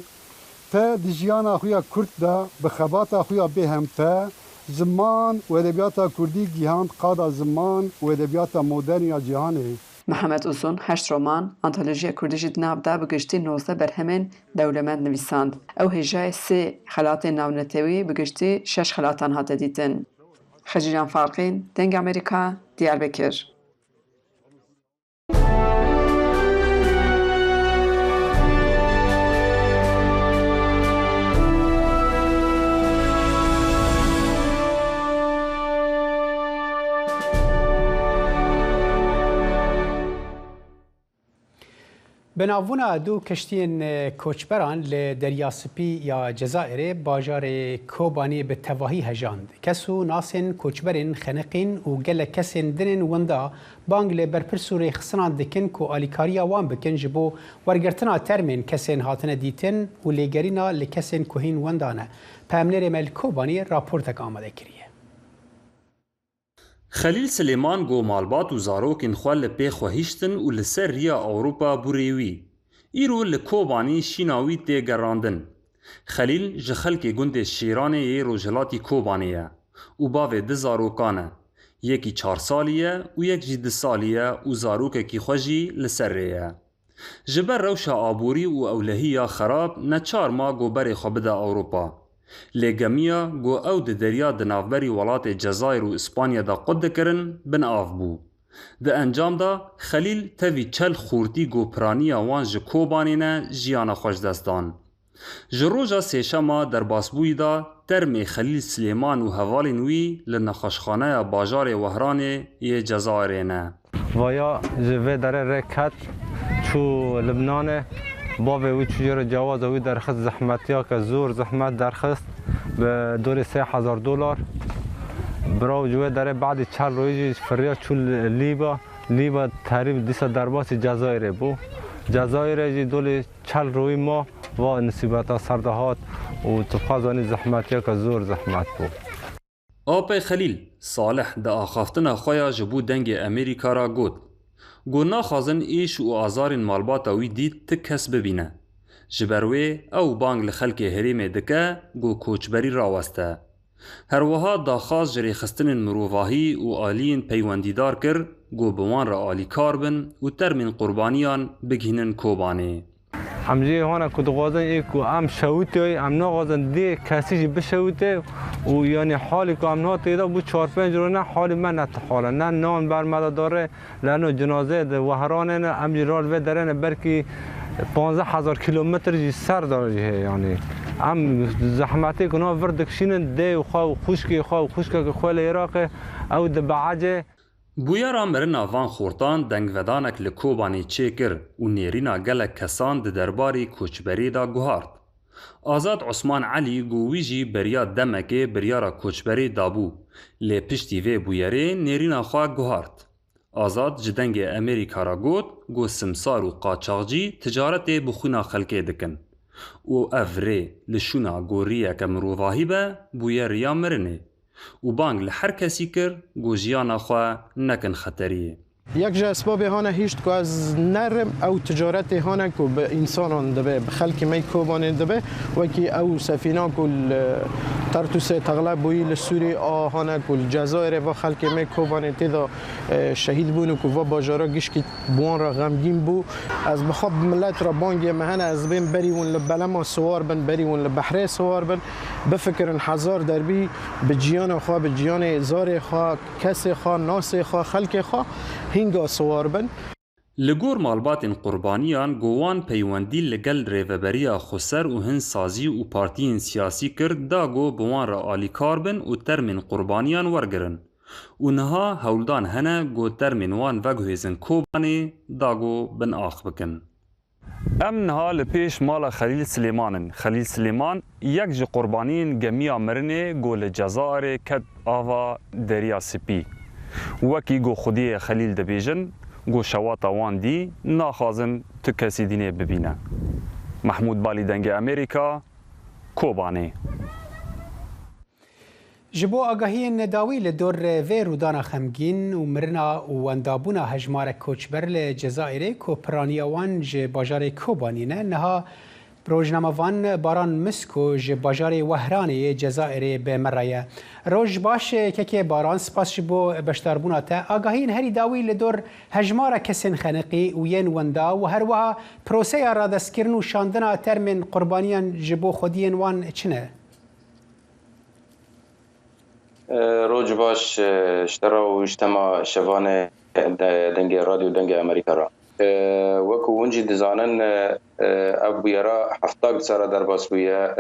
تا دجيانا خويا كرد دا بخباتا خويا بهم تا زمان و ادبیات کردی گیهاند قادا زمان و ادبیات مدرن یا جهانی. محمد اوزون 8 رمان انتولوژی کردی جد نابدا بگشتی 19 برهمن دولمند نویساند. او هجای 3 خلات ناونتوی بگشتی 6 خلاتان هات دیدن. خجیجان فارقین دنگ امریکا دیاربکر. بناونا دو کشتین کوچبران لدریا سپی یا جزائر باجار کوبانی به تواهی هجاند. کسو ناسن کوچبرین خنقین و گل کسین دنین وندا بانگ لبرپرسوری خسنان دکن کو آلیکاریا وان بکن جبو ورگرتنا ترمین کسین هاتن دیتن و لیگرینا لکسین کوهین وندانه. پامنر مل کوبانی راپورتک آماده کریه. خلیل سلیمان گو مالبات و زاروکین خواه لپی خواهیشتن و لسر ریا اوروپا بوریوی. ایرو لکوبانی شیناوی تی گراندن. خلیل جخلک گند شیرانه یه روجلاتی کوبانیه و باوه ده زاروکانه. یکی 4 سالیه و یک جی 2 سالیه و زاروک کی خوشی لسر ریه. جبر روشا آبوری و اولهی خراب نچار ما گو بری خوبده اوروپا. لگمیا گو او ده دریا دنافبری ولات جزایر و اسپانیا دا قد کرن بن آف بو. ده انجام دا خلیل تاوی چل خورتی گو پرانیا وان جه کوبانینه جیانا خوش دستان. جروجا سیشما در باسبوی دا ترمی خلیل سلیمان و هوالین وی لنخاشخانه باجار وهران یه جزایرینه. ویا جوه داره رکت چو لبنان باوی وی چجور جواز وی درخست زحمتی ها که زور زحمت درخست به دور $3,000 براو جوه داره بعد 4 رویجی فریا چو لیبا تحریب دیسا درباسی جزایره بو جزایره جی دول 4 روی ما و نصیبتا سردهات و تفخازانی زحمتی ها که زور زحمت بو. آپی خلیل صالح دا آخافتن خویا جبو دنگ امریکا را گود. گو ناخازن ایش و آزارین مالباتا وی دید تک کس ببینه. جبروی او بانگ لخلک هریم دکه گو کوچبری راوسته. هر وها داخاز جری خستن مروواهی و آلین پیوندیدار کر گو بوان را آلی کار بن و ترمین قربانیان بگینن کوبانه. همجی هانا کد غازن ایکو ام شویته ام نغازن دی کسی جی بشویته و یعنی حالی که ام نا تیدا بو 4-5 رو نه حالی من نتحاله نه نان برمده داره لانو جنازه ده وهرانه نه ام جی رال و داره نه برکی 15,000 کیلومتر جی سر داره یعنی ام زحمتی که نا وردکشینن دی و خواه خوشکی که خواه عراق او ده بعجه بویارا مرنا وان خورتان دنگ ودانک لکوبانی چه کر و نیرینا گلک کسان ده درباری کوچبری دا گوهارد. آزاد عثمان علی گویجی بریا دمکه بریارا کوچبری دابو لی پشتی وی بویاره نیرینا خواه گوهارد. آزاد جدنگ امریکا را گود گو سمسار و قاچاقجی تجارت بخونا خلکه دکن. و افره لشونا گوریه که مروواهی به بویاریا مرنه. و بانگ لحر کسی کر گوژیانا خواه نکن خطریه. یک جا اسباب هانه هیشت که از نرم او تجارت هانه که به انسانان دبه به خلق می کوبانه دبه و که او سفینه که ترتوس تغلب بوی لسوری آهانه که الجزایر و خلق می کوبانه تیدا شهید بونه که و باجارا گیش که بوان را غمگین بو از بخواب ملت را بانگی مهنه از بین بریون لبلما سوار بن بریون لبحره سوار بن بفکرن هزار دربی به جیان خواه به جیان زار خواه کس خواه ناس خواه خلق خواه هنگا سوار بن. لگور مالباتین قربانیان گوان پیوندی لگل ریوبریا خسر و هن سازی و پارتین سیاسی کرد داگو بوان را آلی کار بن و ترمین قربانیان ورگرن. و نها هولدان هنه گو ترمین وان وگویزن کوبانی داگو بن آخ بکن. ام نها لپیش مال خلیل سلیمانن. خلیل سلیمان یک جی قربانین گمیا مرنه گو لجزائر کد آوا دریا سپی. وکی گو خودی خلیل دبیجن گو شواتا وان دی ناخازن تو کسی دینه ببینه. محمود بالی دنگ امریکا کوبانه. جبو آگاهی نداوی لدور وی رودانا خمگین و مرنا و اندابونا هجمار کوچبر لجزائره کو پرانیاوان ج باجار کوبانینه نها روزنامه‌وان باران مسکو ج باجار وهرانی جزائر به مرایه روز باش که باران سپاس بو بشتربونا تا آگاهین هری داوی لدور هجمار کسین خنقی و ین وندا و هر وها پروسه را دستگیرن و شاندنا ترمین قربانیان جبو خودین وان چنه روز باش اشترا و اجتماع شوان دنگ رادیو دنگ امریکا را وکو ونجی دزانن ابویرا هفتاد سر در باس بویا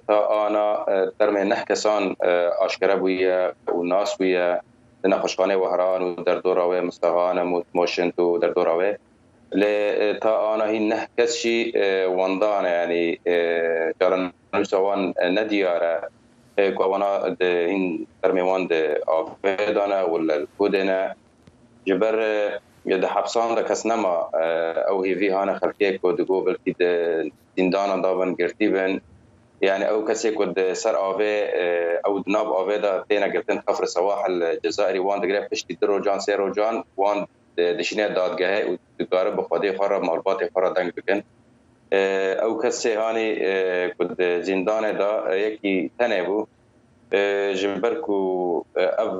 تا آنا ترمه نه کسان آشکره بویا و ناس بویا نخوشخانه وهران و در دوراوه مستغان موشن تو در دوراوه تا آنا هی نه کسی واندان یعنی جارن نوسوان ندیاره که وانا این ترمه واند آفدانه ولا الکودنه جبر یه حبسان ده کس نما او هیوی هانه خلقیه که دگو بلکی ده زندان دابن گرتی بن يعني او كسي كود سر اوفي او دناب اوفي دا تينا قلتن خفر السواحل الجزائري وان دقريب بشتي درو جان سيرو جان وان دشينه دادگاه ودقاره بخوادي خراب معلومات خراب دنگ بكن او كسي هاني كود زندان دا يكي تنبو جبركو اب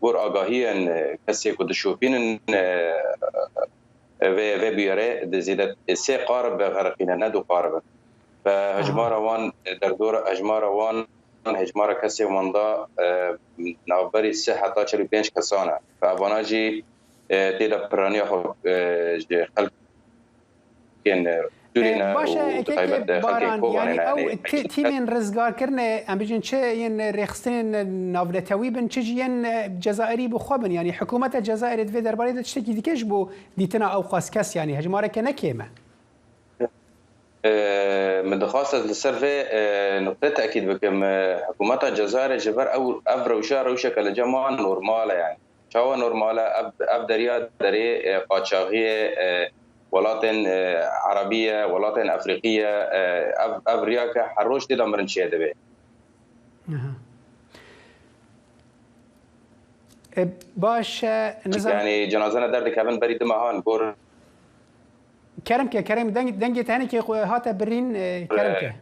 بور آگاهی کسی كود شوفين و بيره زيادة سي قارب غرقين ندو قارب فهجمار وان در دور هجمار وان هجمار کسی واندا نوبری سه حتی 45 کسانه فاباناجی تیدا پرانیا خو خلق باشه که باران یعنی او تیمین رزگار کرنه ام بجن چه ین رخصتین نافلتوی بن چه ین جزائری بخوابن یعنی حکومت الجزائر دوی درباره ده چه دیکش بو دیتنا او خاص کس یعنی هجماره که نکیمه من دخواست للسرفي نقطة تأكيد بكم حكومات الجزائر جبر أو أفروشا روشة كالجماعة نورمالة يعني شو نورمالة أب دريا دري قاتشاغية ولاتن عربية ولاتن أفريقية أب رياك حروش دي دمرن شيء دبي باش نظام يعني جنازنا درد كابن بريد مهان بور كرم كرم دنگ تاني كي هاتا برين كرم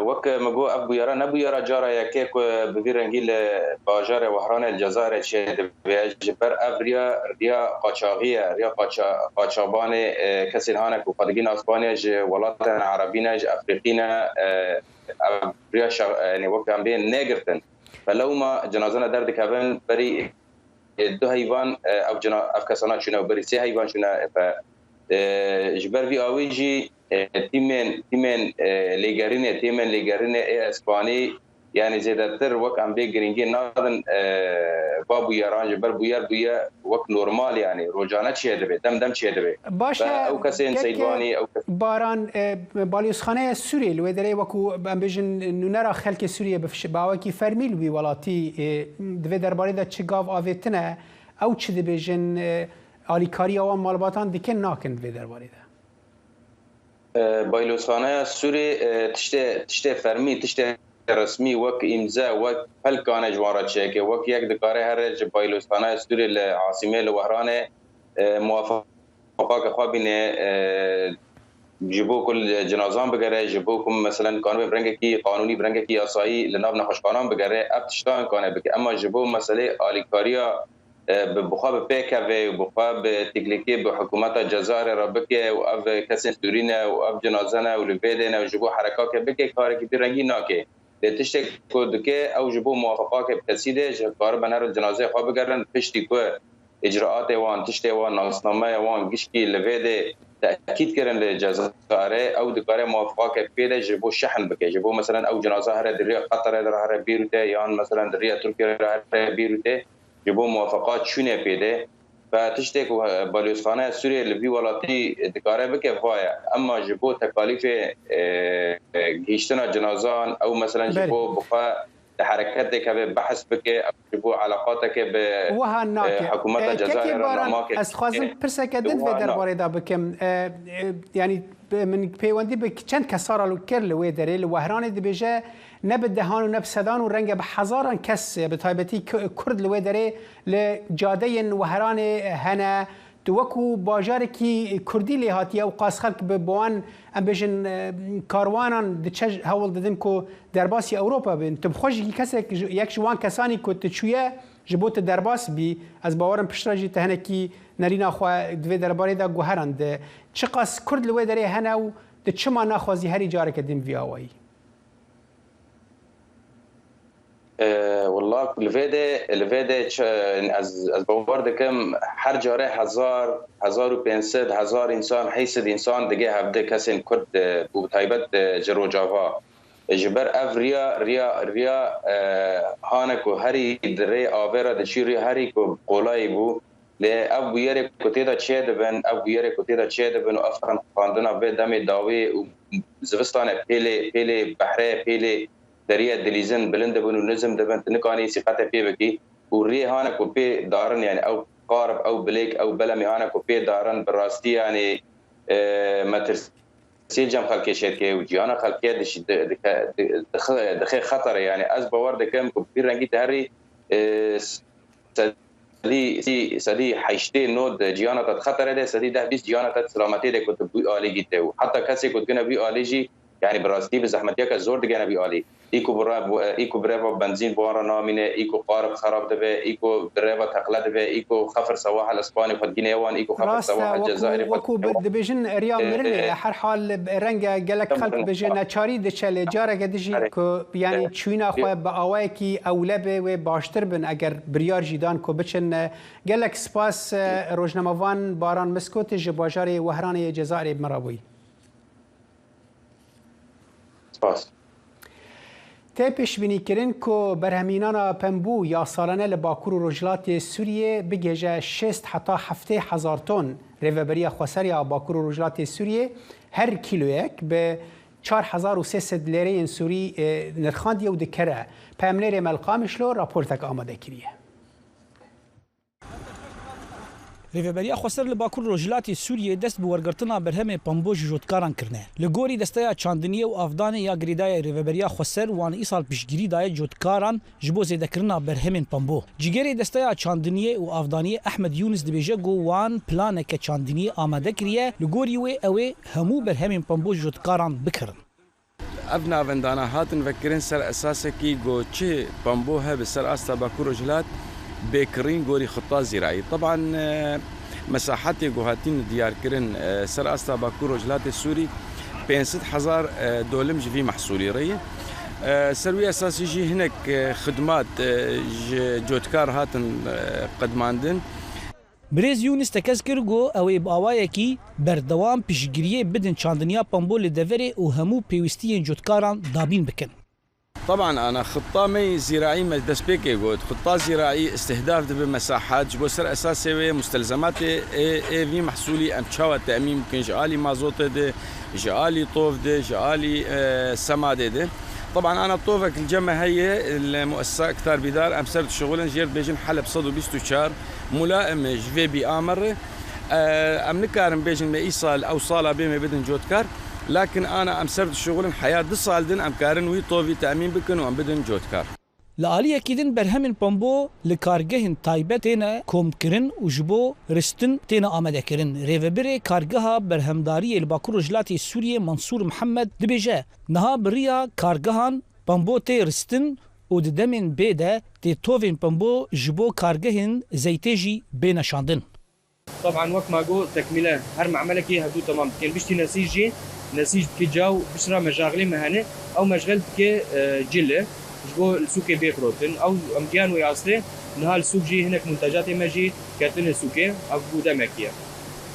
وك مجو ابو يرى نبو يرى جارة يكيك بفيرنجيل باجار وهران الجزائر شيء بيجبر ابريا ريا قاچاغيه ريا قاچابان كسر هانك وقادقين اسبانيا ولات عربينا افريقينا ريا يعني وك ام بين نيجرتن فلو ما جنازنا درد كابن بري دو حیوان او کسانات شونه و بری سه حیوان شونه ف جبر وی آویجی تیمن لیگرین اسپانی یعنی زیادتر وقت ام بی گرینگی نادن بابو یاران جبر بویر وقت نورمال یعنی روزانه چیه دبی دم چیه دبی باشه او کسی سیدوانی او باران بالیوسخانه سوریه لو دری وکو ام بجن نرا خلک سوریه باوکی فرمیل وی ولاتی دوی درباره دا چه گاو آویتنه او چه دبیجن آلیکاری آوان مالباتان دیکن ناکن دوی درباره دا بالیوسخانه سوریه تشته فرمی تشته رسمي وك امضاء وك فلكانه جواره تشيكي وك يك دكاره هر بايلوستانه سوري العاصمه لوهرانه موافقه خوابينه جيبو كل جنازان بقره جيبوكم مثلا قانون برنگكي قانوني برنگكي اساي لناب نخش قانون بقره ابتشتان كانه بك اما جيبو مساله اليكاريا بخواب بيكا وبخواب تكليكي بحكومات الجزائر ربكي واف كسن سورينا واف جنازنا ولفيدنا وجيبو حركات بك كارك برنگي ناكي تشتك كودكي او جبو موافقات بتسيده جبار بنر الجنازه خو بگرن پشتي کو اجراءات وان تشتي وان ناسنامه وان گشكي لفيده تاكيد كرن للجزائر او دكاره موافقات بيده جبو شحن بك جبو مثلا او جنازه هر دريه قطر هر بيروت يان مثلا دريه تركيا هر بيروت جبو موافقات شونه بيده فتشتك بالیوسخانه سوریه لبی ولاتی دکاره بکه فایا اما جبو تکالیف گیشتن جنازان او مثلا جبو بخوا حرکت که به بحث بکه او جبو علاقات که به حکومت الجزائر از خوازم پرسه کدن و درباره دا بکم یعنی من پیوندی به چند کسارا لو کر لوی داره لوهران دی بجه نب دهان و نب صدان و رنگ به هزاران کس به تایبتی کرد لوی داره لجاده وهران هنا توکو باجار کی کردی لهاتی او قاس خلق به بوان ام بجن کاروانان دچ هول ددن کو درباسی اروپا بن تبخوش کس یک جوان کسانی کو تچویه جبوت درباس بی از باورم پشتراجی تهنه کی نرینا خو دوی درباره دا گوهرند چه قاس کرد لوی داره هنا و د چما ناخوازی هری جاره کدین وی اوایی والله الفيدة از باورد كم هر جاره 1500 1000 انسان حيث انسان دیگه هفته کسی کرد بو تایبت جرو جاوا جبر ریا هانکو هری دری آویرا دچیری هری کو قولای بو ل ابو یری کوتیدا چیدبن و افران خواندنا به دم داوی و زوستانه پیلی بحره پیلی دریا دلیزن بلند بنو نظم دبن نکانی صفات پی بکی و ری هانه کو پی دارن یعنی او قارب او بليك او بلا مهانك وبي دارن براستي يعني ما ترسيل جم خلقي شركه وجيانا خلقيه دخي خطر يعني از باور دكم كبير رنگي تهري سدي حيشتي نود جيانا تد خطر ده سدي ده 20 جيانا تد سلامتي ده كنت بي عالي جيته حتى كسي كنت كنا بي عالي جي يعني براستي بزحمتيا كزور دغنا بي عالي ايكو بريفا بنزين بوارا نامينه ايكو قارب خراب دبه ايكو بريفا تقلد دبه ايكو خفر سواحل الاسباني قد جنيوان ايكو خفر سواحل الجزائري وكو دبيجن ريال مرن هر حال رنگا گلک خلق بجن چاری دچل جاره گدجی کو يعني چوینا خو باوای کی اولبه و باشتر بن اگر بریار جیدان کو بچن گلک سپاس روزنامه‌وان باران مسکوت جباجاری وهران جزائری مرابوی سپاس ته پیشبینی کردن که برهمینان پنبو یا سالانه لباکور و رجلات سوریه بگیجه 6 حتی 7,000 تن ریوبری خسری باکور و رجلات سوریه هر کیلویک به 4,300 لیره سوری نرخاندی و دکره پامنر ملقامشلو راپورتک آماده کریه. ریوبریا خسر لباکور روجلاتی سوریه دست به ورگرتنا برهم پامبوج جوتکاران کرنه لگوری دسته چاندنیه و افدانه یا گریدای ریوبریا خسر وان ایسال پیشگیری دای جوتکاران جبو زیده کرنا برهم پامبو جگری دسته چاندنیه و افدانیه احمد یونس دبیجه گو وان پلانه که چاندنیه آماده کریه لگوری و اوه همو برهم پامبو جوتکاران بکرن ابنا وندانا هاتن فكرين سر اساسكي جو تشي بامبوها بسر استا باكور رجلات بكرين غوري خطة زراعي طبعا مساحتي جوهاتين ديار كرن سر استا باكور رجلات السوري بين 6,000 دولم في محصولي ري سروي اساسي جي هناك خدمات جوتكار هاتن قدماندن بريز يونس تكذكر جو او باوايكي بردوام بيشگيريه بدن چاندنيا بامبول دفري و همو بيوستيين جوتكاران دابين بكن طبعا انا خطه مي زراعي دسبيكي قلت خطه زراعي استهداف بمساحات جبو سر اساسي مستلزمات في محصولي امشاوه التامين ممكن جالي مازوت ده جالي طوف ده جالي سماده ده طبعا انا طوفك الجمع هي المؤسسه اكثر بدار امسرت شغلا جير بيجن حلب صدو بيستوشار ملائم جفي بي امر امنكارم بيجن ميصال او صاله بما بدن جوتكار لكن انا امسرت شغل حياه دصال دن امكارن وي طوفي تامين بكن وام بدن جوتكار لآلية كيدن برهمن بامبو لكارجهن تايبه تينا كوم كرن وجبو رستن تينا آمده كرن ريفبري كارجها برهمداري الباكور رجلاتي سوريا منصور محمد دبيجه نها بريا كارجهان بامبو تي رستن وددمن بيدا تي توفين بامبو جبو كارجهن زيتيجي بينشاندن طبعا وقت ما جو تكمله هر معملك هدو تمام كان بيشتي نسيجي نسيج كي جاو بشرا مشاغلي مهنه او مشغل كي جله جبو السوق بيخروتن او امكان ويعصري نهال السوق جي هناك منتجات ماجي كاتن السوق او بودا مكيه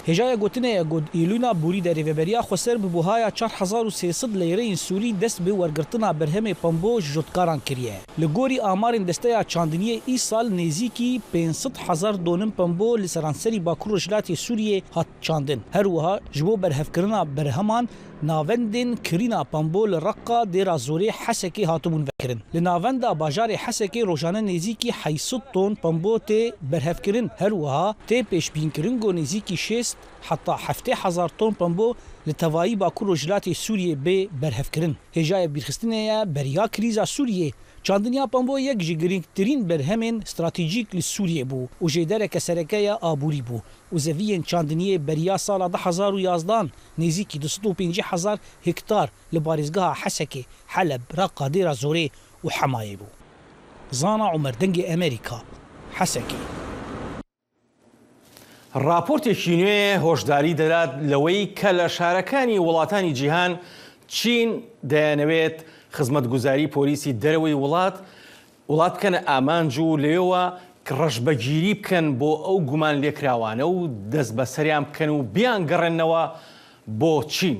هجايا گوتنه گود ایلونا بوری در ریوبریا خسر به بوهای 4,300 لیره سوری دست به ورگرتنا برهم پامبو جوتکاران کریه لگوری آمارن دسته چاندنیه ای سال نزدیکی 500,000 دونم پامبو لسرانسری باکور رجلات سوریه هات چاندن هر وها جبو برهفکرنا برهمان ناوندن کرینا پامبول رقا دیرا زوری حسکی هاتمون وکرن لناوندا باجار حسکی روزانه نزدیکی 800 تن پامبو ته برهفکرن هر وها ته پیش بین کرنگو نزدیکی 6 حتی 7,000 تن پامبو لتوایی باکور رجلات سوریه به برهفکرن هجای بیرخستنه بریا کریزا سوریه چاندنیا پامبو یک جگرینگترین برهمن استراتژیک لسوریه بو و جدره کسرکه آبوری بو و زوین چاندنیه بریا سال 2011 نزدیکی 250,000 هکتار لبارزگاه حسکه حلب رقا ديرا زوري وحمايه بو زانا عمر دنگي امريكا حسكي راپۆرتێکی نوێ هۆشداری دەدات لەوەی کە لە شارەکانی وڵاتانی جیهان چین دەیانەوێت خزمەتگوزاری پۆلیسی دەرەوەی وڵات بکەنە ئامانج و لێوە ڕەشبەگیری بکەن بۆ ئەو گومان لێکراوانە و دەست بە سەریان بکەن و بیان گەڕێنەوە بۆ چین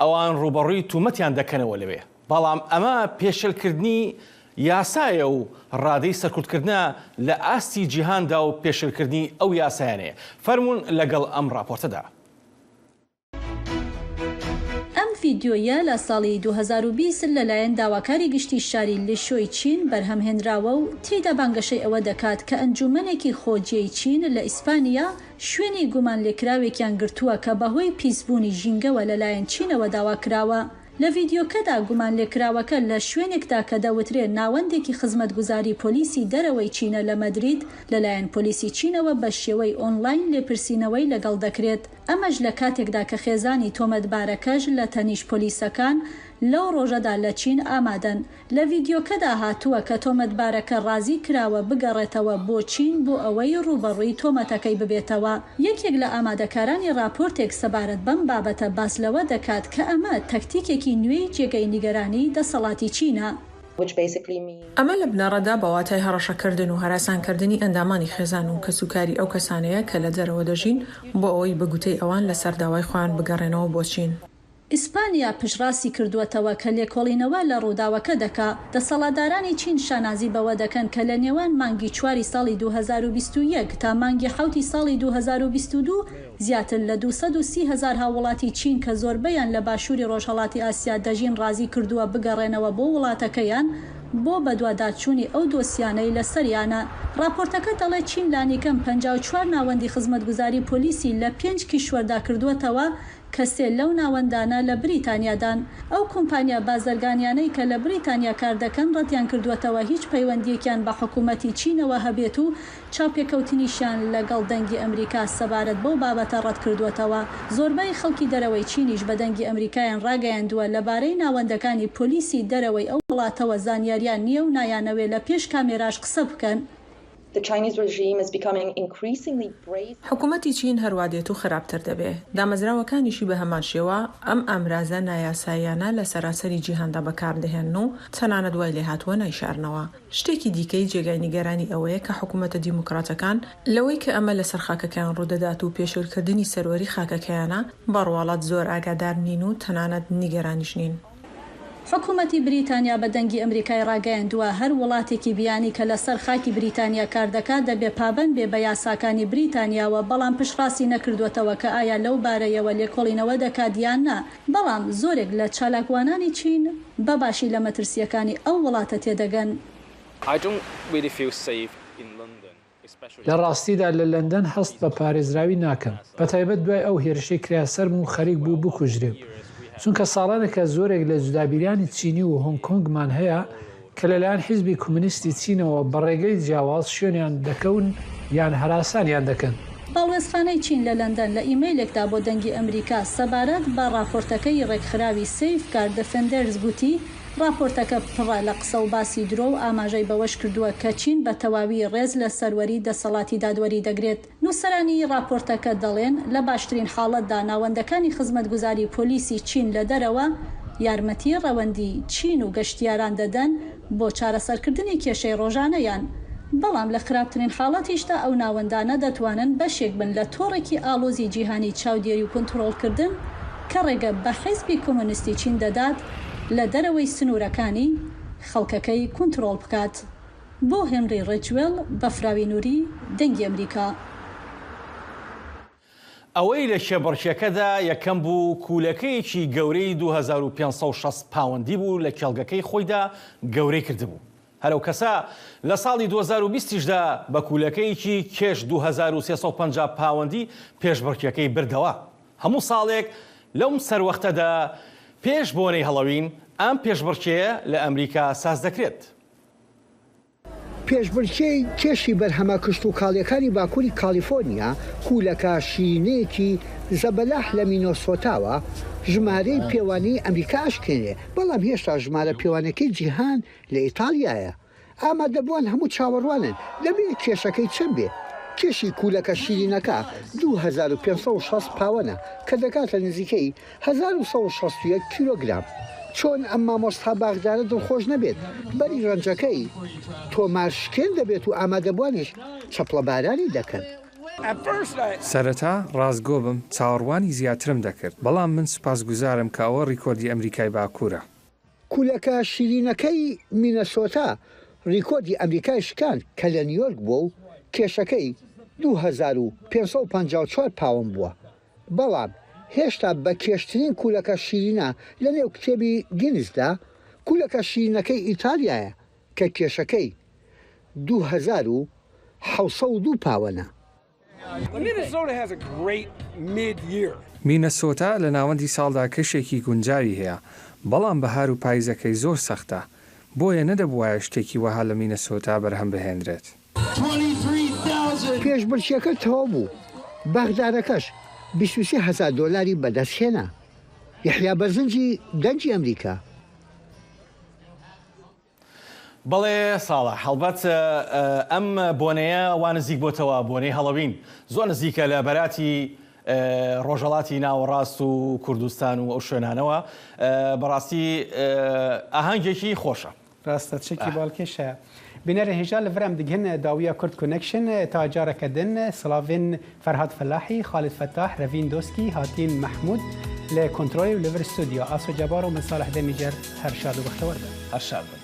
ئەوان ڕوبەڕووی تومەتیان دەکەنەوە لەوێ بەڵام ئەمە پێشەلکردنی یاسایە و ڕادەی سەرکوتکردنە لە ئاستی جیهاندا و پێشەلکردنی ئەو یاسایانەیە فەرمونون لەگەڵ ئەم راپۆرتەدا ئەم ڤیدیۆیە لە ساڵی 2020 لەلایەن داواکاری گشتی شاری لیشۆی چین بەرهەمهێنراوە و تێیدا بانگەشەی ئەوە دەکات کە ئەنجومەنێکی خۆجیەی چین لە ئیسپانیا شوێنی گومان لێکراوێکیان گرتووە کە بەهۆی پیسبوونی ژینگەوە لەلایەن چینەوە داواکراوە. لە ڤیدیۆکەدا گومان لێکراوەکە لە شوێنێکدا کە دەوترێت ناوەندێکی خزمەتگوزاری پۆلیسی دەرەوەی چینە لە مەدرید لەلایەن پۆلیسی چینەوە بە شێوەی ئۆنلاین لێپرسینەوەی لەگەڵ دەکرێت. ئەمەش لە کاتێکدا کە خێزانی تۆمەتبارەکەش لە تەنیش پۆلیسەکان لەو ڕۆژەدا لە چین ئامادەن. لە ڤیدیۆکەدا هاتووە کە تۆمەتبارەکە ڕازی کراوە بگەڕێتەوە بۆ چین بۆ ئەوەی ڕوبەڕووی تۆمەتەکەی ببێتەوە. یەکێک لە ئامادەکارانی راپۆرتێک سەبارەت بەم بابەتە باس لەوە دەکات کە ئەمە تەکتیکێکی نوێی جێگەی نیگەرانی دەسەڵاتی چینە. ئەمە لە بنەڕەدا بەواتای هەڕەشەکردن و هەراسانکردنی ئەندامانی خێزان و کەسوکاری ئەو کەسانەیە کە لە دەرەوە دەژین بۆ ئەوەی بەگوتەی ئەوان لە سەرداوای خۆیان بگەڕێنەوە بۆ چین. ئیسپانیا پشڕاستی کردووەتەوە کە لێکۆڵینەوە لە ڕووداوەکە دەکا. دەسەڵاتدارانی چین شانازی بەوە دەکەن کە لە نێوان مانگی 4 ساڵی 2021 تا مانگی 7 ساڵی 2022 زیاتر لە 230,000 هاوڵاتی چین کە زۆربەیان لە باشووری ڕۆژهەڵاتی ئاسیا دەژین ڕازی کردووە بگەڕێنەوە بۆ وڵاتەکەیان بۆ بەدواداچوونی ئەو دۆسیانەی لەسەریانە. راپۆرتەکە دەڵێت چین لانیکەم 54 ناوەندی خزمەتگوزاری پۆلیسی لە 5 کیشوەردا کردووەتەوە کە سێ لەو ناوەندانە لە بریتانیادان. ئەو کۆمپانیا بازرگانیانەی کە لە بریتانیا کار دەکەن ڕەتیان کردووەتەوە هیچ پەیوەندیەکیان بە حکوومەتی چینەوە هەبێت و چاوپێکەوتنیشیان لەگەڵ دەنگی ئەمریکا سەبارەت بەو بابەتە ڕەت کردووەتەوە. زۆربەی خەڵکی دەرەوەی چینیش بە دەنگی ئەمریکایان ڕاگەیاندووە لەبارەی ناوەندەکانی پۆلیسی دەرەوەی ئەو وڵاتەوە زانیاریان نییە و نایانەوێ لە پێش کامێراش قسە بکەن. حکوومەتی چین هەروادێت و خراپتر دەبێ. دامەزراوەکانیشی بە هەمان شێوە ئەم ئامرازە نایاساییانە لە سەراسەری جیهاندا بەکاردەهێن و تەنانەت دوای لێهاتووە نایشارنەوە. شتێکی دیکەی جێگای نیگەرانی ئەوەیە کە حکوومەتە دیموکراتەکان لەوەی کە ئەمە لەسەر خاکەکەیان ڕوودەدات و پێشێلکردنی سەروەری خاکەکەیانە بەڕواڵەت زۆر ئاگادار نین و تەنانەت نیگەرانیش نین. حکوومەتی بریتانیا بە دەنگی ئەمریکای ڕاگەیاندووە هەر وڵاتێکی بیانی کە لەسەر خاکی بریتانیا کار دەکات دەبێ پابەند بێ بە یاساکانی بریتانیاوە، بەڵام پشڕاستی نەکردوێتەوە کە ئایا لەو بارەیەوە لێکۆڵینەوە دەکات یان نا. بەڵام زۆرێک لە چالاکوانانی چین بەباشی لە مەترسیەکانی ئەو وڵاتە تێدەگەن. لە ڕاستیدا لە لەندەن هەست بە پارێزراوی ناکەم، بەتایبەت دوای ئەو هێرشەی کراسەرم و خەریک بوو بکوژرێ. چونکە ساڵانێکە زۆرێک لە جودابیریانی چینی و هۆنگکۆنگمان هەیە کە لەلایەن حیزبی کۆمونیستی چینەوە بە ڕێگەی جیاواز شوێنیان دەکەون یان هەراسانیان دەکەن. باڵێزخانەی چین لە لەندەن لە ئیمەیلێکدا بۆ دەنگی ئەمریکا سەبارەت بە راپۆرتەکەی ڕێکخراوی سیفگارد دەفێندەرز گوتی راپۆرتەکە پڕە لە قسە و باسی درۆ و ئاماژەی بەوەش کردووە کە چین بە تەواوی ڕێز لە سەروەری دەسەڵاتی دادوەری دەگرێت. نووسەرانی راپۆرتەکە دەڵێن لە باشترین حاڵەتدا ناوەندەکانی خزمەتگوزاری پۆلیسی چین لە دەرەوە یارمەتی ڕەوەندی چین و گەشتیاران دەدەن بۆ چارەسەرکردنی کێشەی ڕۆژانەیان. بەڵام لە خراپترین حاڵەتیشدا ئەو ناوەندانە دەتوانن بەشێک بن لە تۆڕێکی ئالۆزی جیهانی چاودێری و کۆنتڕۆڵکردن کە ڕێگە بە حیزبی کۆمونیستی چین دەدات لە دەرەوەی سنوورەکانی خەڵکەکەی کۆنتڕۆڵ بکات. بۆ هێنری ڕێجوێڵ بەفراوی نووری دەنگی ئەمریکا. ئەوەی لە شێبڕکێکەدا یەکەم بوو کولەکەیەکی گەورەی 2560 پاوەندی بوو لە کێڵگەکەی خۆیدا گەورەی کردبوو. هەرو کەسە لە ساڵی 2020دا بە کولەکەیەکی کێش 2350 پاوەندی پێشبڕکێکەی بردەوە. هەموو ساڵێک لەم سەروەختەدا پێش بۆنەی هەڵەوین ئەم پێشبڕکێیە لە ئەمریکا ساز دەکرێت. پێشبڕکێی کێشی بەرهەمە کشت و کاڵیەکانی باکووری کالیفۆرنیا کولەکە شیرینەیەکی زەبەلاح لە مینۆسۆتاوە ژمارەی پێوانەی ئەمریکا ئاشکێنێ، بەڵام هێشتا ژمارە پێوانەکەی جیهان لە ئیتالیایە. ئامادەبووان هەموو چاوەڕوانن دەبێت کێشەکەی چەند بێ. کێشی کولەکە شیرینەکە 2560 پاوەنە کە دەکاتە نزیکەی 1161 کیلۆگرام. چۆن ئەم مامۆستا باغدارە دڵخۆش نەبێت بەری ڕەنجەکەی تۆمارشکێن دەبێت و ئامادەبوانیش چەپڵە بارانی دەکەن. سەرەتا ڕازگۆ بم چاوەڕوانی زیاترم دەکرد، بەڵام من سوپاسگوزارم کە ئەوە ڕیکۆردی ئەمریکای باکوورە. کولەکە شیرینەکەی مینەسۆتا ڕیکۆردی ئەمریکای شکان کە لە نیویۆرک بووە و کێشەکەی 2554 پاوەند بووە، بەڵام هێشتا بە کێشترین کولەکە شیرینە لە نێو کتێبی گینزدا کولەکە شیرینەکەی ئیتالیایە کە کێشەکەی 2702 پاوەنە. مینەسۆتا لە ناوەندی ساڵدا کەشێکی گونجاوی هەیە، بەڵام بەهار و پاییزەکەی زۆر سەختە، بۆیە نەدەبوایە شتێکی وەها لە مینەسۆتا بەرهەم بهێنرێت. پێشبڕکێەکە تەواو بوو، باغدارەکەش $23,000 بەدەستهێنا. یحیا بەرزنجی دەنگی ئەمریکا. بەڵێ ساڵە هەڵبەت ئەم بۆنەیە وا نزیک بۆتەوە بۆنەی هەڵەوین زۆر نزیکە لە بەراتی ڕۆژهەڵاتی ناوەڕاست و کوردستان و ئەو شوێنانەوە بەڕاستی ئاهەنگێکی خۆشە. ڕاستە چێکی باڵکێشە. بینەرە هێژا لە ڤرام دیگەن داویە کورد کۆنەکشن تا جارەکە دن سلاڤین فەرهاد فەلاحی خالد فتاح ڕەڤین دۆسکی هاتین محمود لە کۆنترۆلی و لەڤر ستودیۆ ئاسۆ جەبار و من ساڵح دەمیجەر هەر شاد و بەختەوەرە. هەر شاد بن.